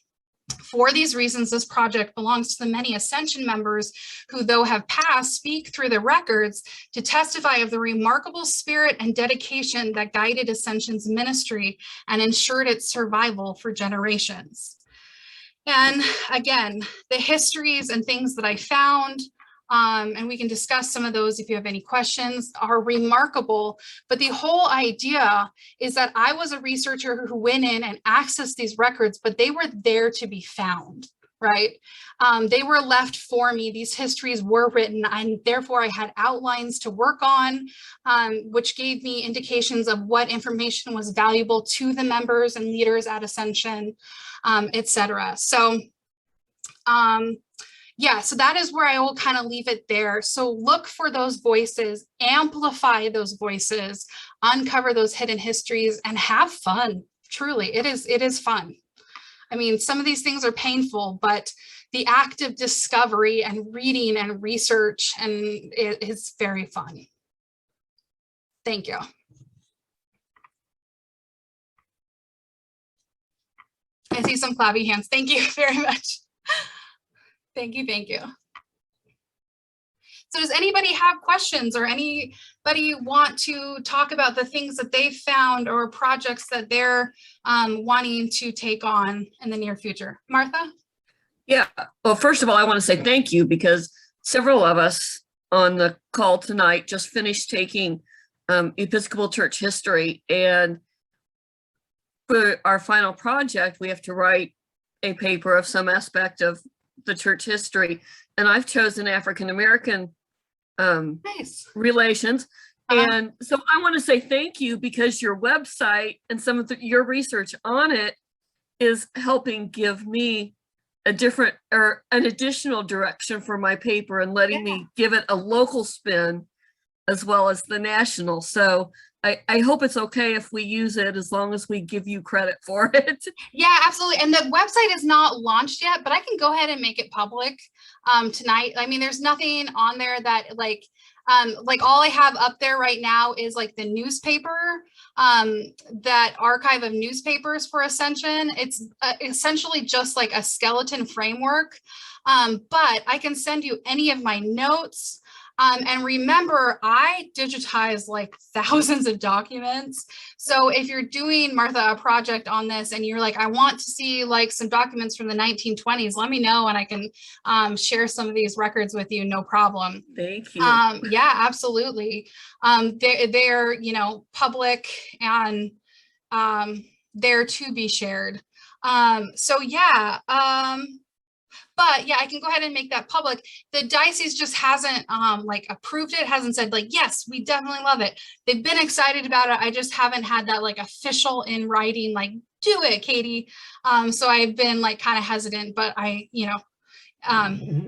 For these reasons, this project belongs to the many Ascension members who, though have passed, speak through the records to testify of the remarkable spirit and dedication that guided Ascension's ministry and ensured its survival for generations. And again, the histories and things that I found, and we can discuss some of those if you have any questions, are remarkable. But the whole idea is that I was a researcher who went in and accessed these records, but they were there to be found, right? They were left for me. These histories were written, and therefore I had outlines to work on, which gave me indications of what information was valuable to the members and leaders at Ascension, etc. So, yeah, so that is where I will kind of leave it there. So look for those voices, amplify those voices, uncover those hidden histories, and have fun. Truly, it is fun. I mean, some of these things are painful, but the act of discovery and reading and research, and it is very fun. Thank you. I see some clappy hands. Thank you very much. Thank you, thank you. So does anybody have questions, or anybody want to talk about the things that they've found or projects that they're wanting to take on in the near future? Martha? Yeah, well, first of all, I want to say thank you, because several of us on the call tonight just finished taking Episcopal Church history, and for our final project, we have to write a paper of some aspect of the church history, and I've chosen African American Nice. relations. And so I want to say thank you, because your website and some of your research on it is helping give me a different or an additional direction for my paper and letting me give it a local spin as well as the national. So I hope it's okay if we use it, as long as we give you credit for it. Yeah, absolutely. And the website is not launched yet, but I can go ahead and make it public tonight. I mean, there's nothing on there that like all I have up there right now is like the newspaper, that archive of newspapers for Ascension. It's essentially just like a skeleton framework, but I can send you any of my notes. And remember, I digitize like thousands of documents. So if you're doing, Martha, a project on this and you're like, I want to see like some documents from the 1920s, let me know and I can share some of these records with you, no problem. Thank you. Yeah, absolutely. They're, you know, public and they're to be shared. So yeah. But yeah, I can go ahead and make that public. The diocese just hasn't like approved it, hasn't said like, yes, we definitely love it. They've been excited about it. I just haven't had that like official in writing, like, do it, Katie. So I've been like kind of hesitant, but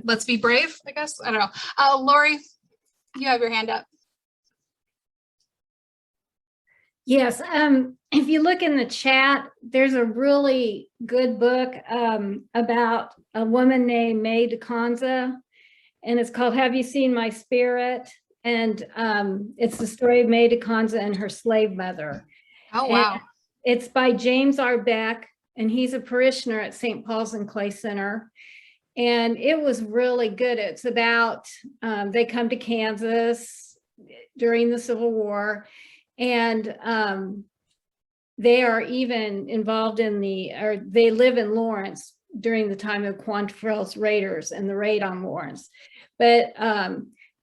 let's be brave, I guess. I don't know. Lori, you have your hand up. Yes, if you look in the chat, there's a really good book about a woman named May DeConza, and it's called Have You Seen My Spirit? And it's the story of May DeConza and her slave mother. Oh, wow. And it's by James R. Beck, and he's a parishioner at St. Paul's and Clay Center. And it was really good. It's about, they come to Kansas during the Civil War, and they are even involved in they live in Lawrence during the time of Quantrell's raiders and the raid on Lawrence. But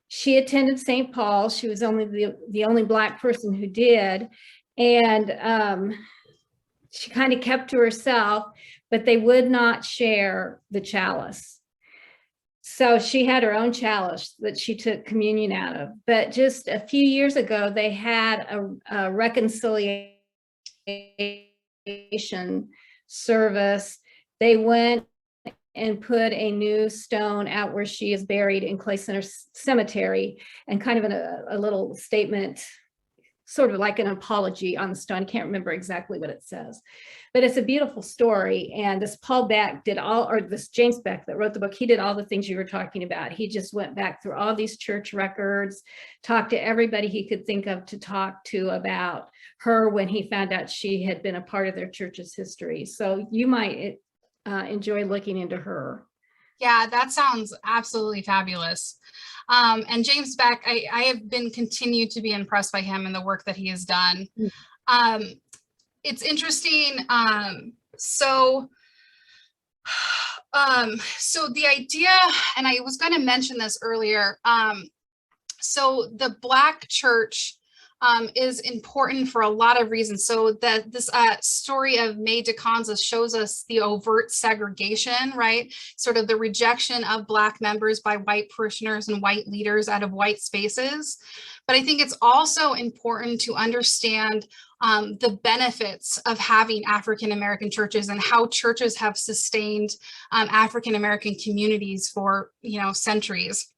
she attended St. Paul's. She was only the only Black person who did. And she kind of kept to herself, but they would not share the chalice. So she had her own chalice that she took communion out of. But just a few years ago, they had a reconciliation service. They went and put a new stone out where she is buried in Clay Center Cemetery, and kind of a little statement, sort of like an apology on the stone. I can't remember exactly what it says, but it's a beautiful story. And this this James Beck that wrote the book, he did all the things you were talking about. He just went back through all these church records, talked to everybody he could think of to talk to about her when he found out she had been a part of their church's history. So you might enjoy looking into her. Yeah, that sounds absolutely fabulous. And James Beck, I have been continued to be impressed by him and the work that he has done. It's interesting. So the idea, and I was going to mention this earlier. So the Black church is important for a lot of reasons. So that this story of May DeConza shows us the overt segregation, right? Sort of the rejection of Black members by white parishioners and white leaders out of white spaces. But I think it's also important to understand the benefits of having African-American churches and how churches have sustained African-American communities for, centuries.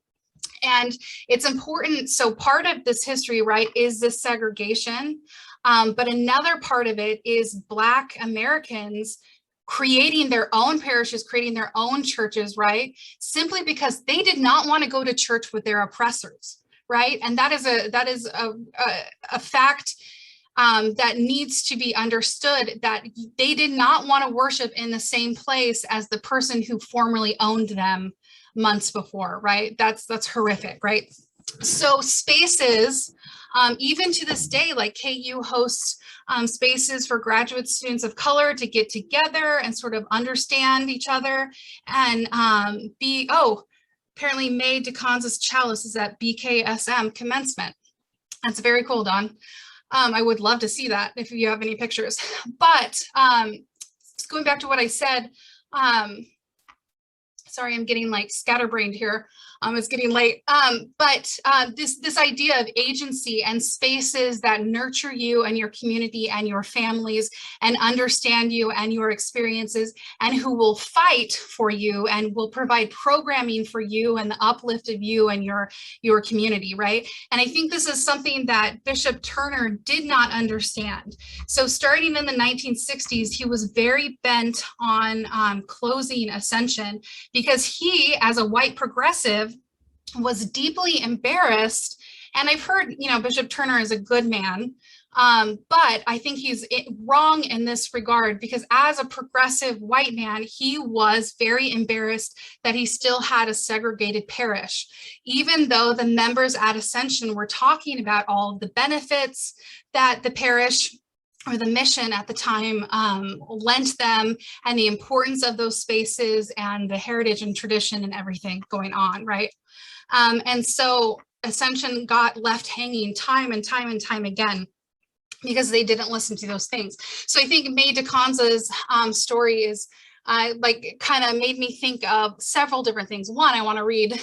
And it's important. So part of this history, right, is this segregation. But another part of it is Black Americans creating their own parishes, creating their own churches, right? Simply because they did not want to go to church with their oppressors, right? And that is a fact that needs to be understood, that they did not want to worship in the same place as the person who formerly owned them months before, right? That's horrific, right? So spaces, even to this day, like KU hosts spaces for graduate students of color to get together and sort of understand each other and apparently May DeConza's chalice is at BKSM commencement. That's very cool, Dawn. I would love to see that if you have any pictures. But going back to what I said, sorry, I'm getting like scatterbrained here. It's getting late. But this idea of agency and spaces that nurture you and your community and your families and understand you and your experiences, and who will fight for you and will provide programming for you and the uplift of you and your community, right? And I think this is something that Bishop Turner did not understand. So starting in the 1960s, he was very bent on closing Ascension because he, as a white progressive, was deeply embarrassed. And I've heard, Bishop Turner is a good man, but I think he's wrong in this regard, because as a progressive white man, he was very embarrassed that he still had a segregated parish, even though the members at Ascension were talking about all of the benefits that the parish or the mission at the time lent them, and the importance of those spaces and the heritage and tradition and everything going on, right? And so Ascension got left hanging time and time and time again because they didn't listen to those things. So I think May DeConza's story is kind of made me think of several different things. One, I want to read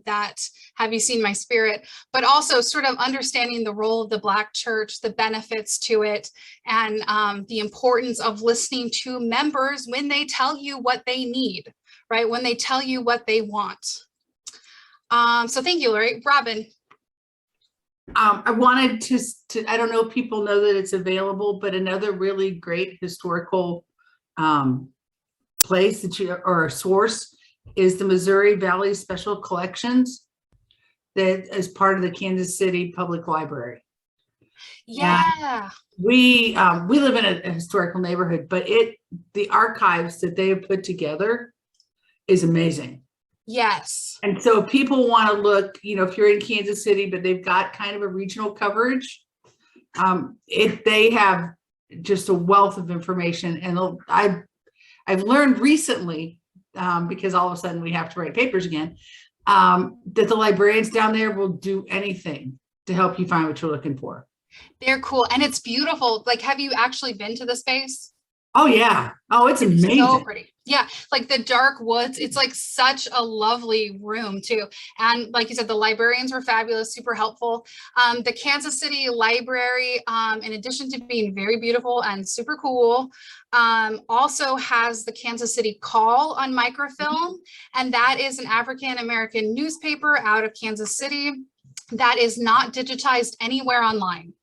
that Have You Seen My Spirit, but also sort of understanding the role of the Black church, the benefits to it, and the importance of listening to members when they tell you what they need, right? When they tell you what they want. So thank you, Lori. Robin. I wanted to, I don't know if people know that it's available, but another really great historical place or source is the Missouri Valley Special Collections that is part of the Kansas City Public Library. Yeah. And we live in a historical neighborhood, but the archives that they have put together is amazing. Yes. And so people want to look, if you're in Kansas City, but they've got kind of a regional coverage, they have just a wealth of information. And I've learned recently, because all of a sudden we have to write papers again, that the librarians down there will do anything to help you find what you're looking for. They're cool. And it's beautiful. Like, have you actually been to the space? Oh, yeah. Oh, it's amazing. So pretty. Yeah. Like the dark woods. It's like such a lovely room too. And like you said, the librarians were fabulous, super helpful. The Kansas City Library, in addition to being very beautiful and super cool, also has the Kansas City Call on microfilm. And that is an African-American newspaper out of Kansas City that is not digitized anywhere online.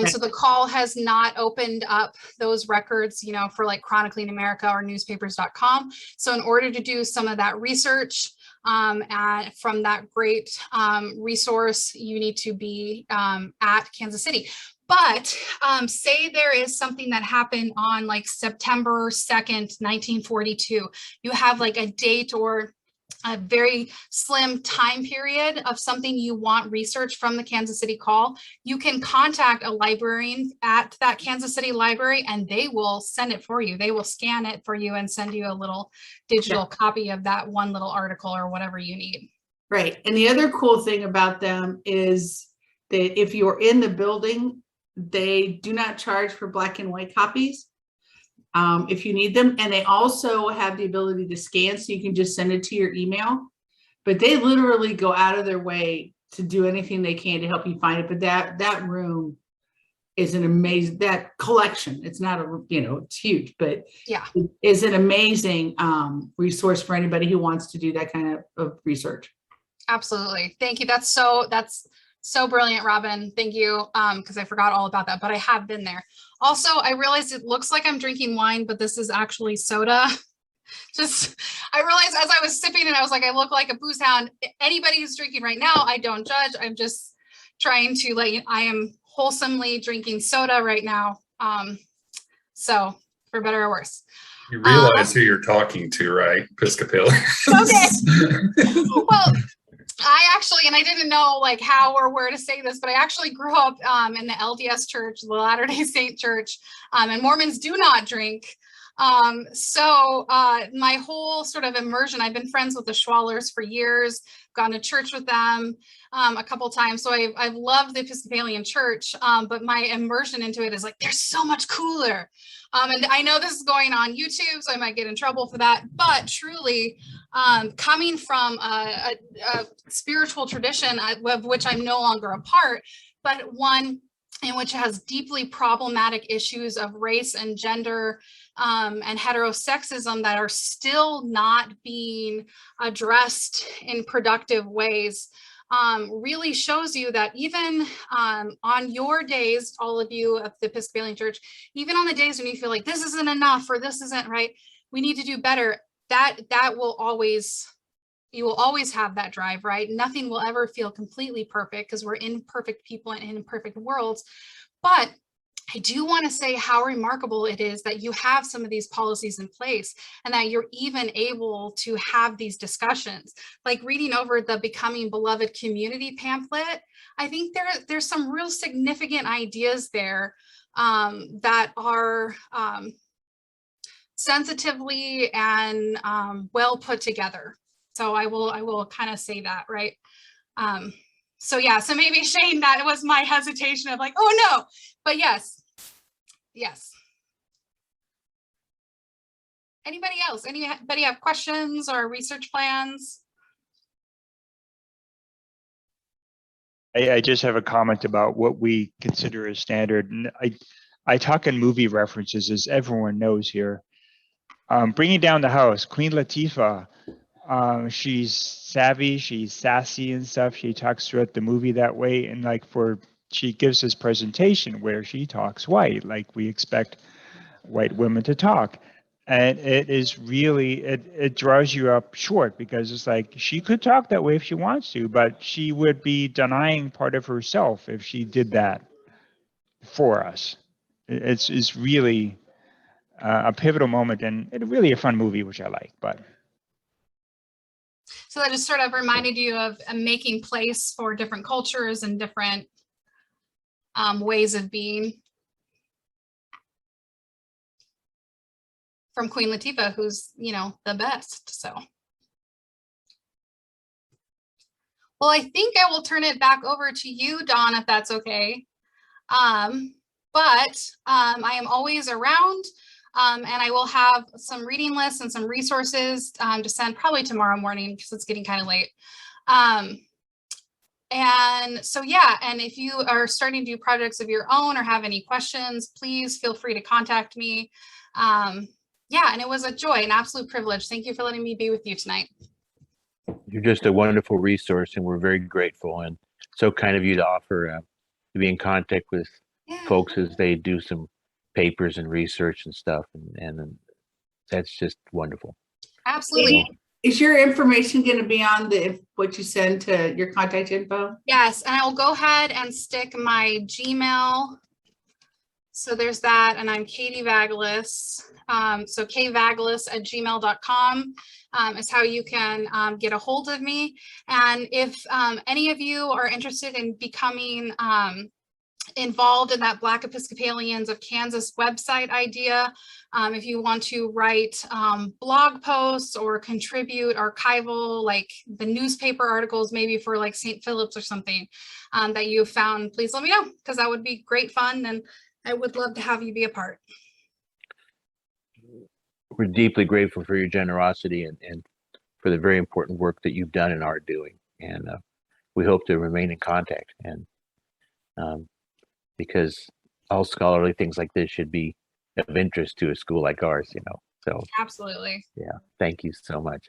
So the Call has not opened up those records, for like Chronicling America or newspapers.com. So in order to do some of that research and from that great resource, you need to be at Kansas City. But say there is something that happened on like September 2nd, 1942. You have like a date or a very slim time period of something you want research from the Kansas City Call, you can contact a librarian at that Kansas City library and they will send it for you. They will scan it for you and send you a little digital copy of that one little article or whatever you need. Right. And the other cool thing about them is that if you're in the building, they do not charge for black and white copies. If you need them, and they also have the ability to scan, so you can just send it to your email, but they literally go out of their way to do anything they can to help you find it. But that room is an amazing, that collection, it's not it's huge, but yeah, it is an amazing resource for anybody who wants to do that kind of research. Absolutely. Thank you. That's so brilliant, Robin. Thank you. Because I forgot all about that, but I have been there. Also, I realized it looks like I'm drinking wine, but this is actually soda. I realized as I was sipping it, I was like, I look like a booze hound. Anybody who's drinking right now, I don't judge. I'm just trying to I am wholesomely drinking soda right now. So for better or worse. You realize who you're talking to, right? Episcopalians. Okay. Well, I actually, and I didn't know like how or where to say this, but I actually grew up in the LDS church, the Latter-day Saint church, and Mormons do not drink. So my whole sort of immersion, I've been friends with the Schwallers for years, gone to church with them a couple times. So I've loved the Episcopalian church, but my immersion into it is like, they're so much cooler. And I know this is going on YouTube, so I might get in trouble for that, but truly, coming from a spiritual tradition of which I'm no longer a part, but one in which has deeply problematic issues of race and gender and heterosexism that are still not being addressed in productive ways, really shows you that even on your days, all of you of the Episcopalian Church, even on the days when you feel like this isn't enough or this isn't right, we need to do better, that will always, you will always have that drive, right? Nothing will ever feel completely perfect because we're imperfect people in imperfect worlds. But I do want to say how remarkable it is that you have some of these policies in place and that you're even able to have these discussions. Like reading over the Becoming Beloved Community pamphlet, I think there's some real significant ideas there that are sensitively and well put together. So I will kind of say that, right? So yeah, so maybe Shane, that was my hesitation of like, oh no, but yes. Anybody else? Anybody have questions or research plans? I just have a comment about what we consider as standard. And I talk in movie references, as everyone knows here. Bringing Down the House, Queen Latifah, she's savvy, she's sassy and stuff. She talks throughout the movie that way. And like she gives this presentation where she talks white, like we expect white women to talk. And it is really, it draws you up short because it's like, she could talk that way if she wants to, but she would be denying part of herself if she did that for us. It's really a pivotal moment and really a fun movie, which I like, but. So that just sort of reminded you of making place for different cultures and different ways of being. From Queen Latifah, who's, you know, the best, so. Well, I think I will turn it back over to you, Dawn, if that's okay. But I am always around. And I will have some reading lists and some resources to send probably tomorrow morning because it's getting kind of late. And so, yeah, and if you are starting to do projects of your own or have any questions, please feel free to contact me. Yeah, and it was a joy, an absolute privilege. Thank you for letting me be with you tonight. You're just a wonderful resource, and we're very grateful and so kind of you to offer to be in contact with folks as they do some papers and research and stuff, and that's just wonderful. Absolutely. Is your information going to be on what you send to your contact info? Yes, and I will go ahead and stick my Gmail. So there's that, and I'm Katie Vaggalis. So kvaggalis@gmail.com is how you can get a hold of me. And if any of you are interested in becoming involved in that Black Episcopalians of Kansas website idea, if you want to write blog posts or contribute archival, like the newspaper articles, maybe for like St. Philip's or something that you found, please let me know, because that would be great fun and I would love to have you be a part. We're deeply grateful for your generosity and for the very important work that you've done and are doing. And we hope to remain in contact, and because all scholarly things like this should be of interest to a school like ours, you know. So absolutely. Yeah, thank you so much.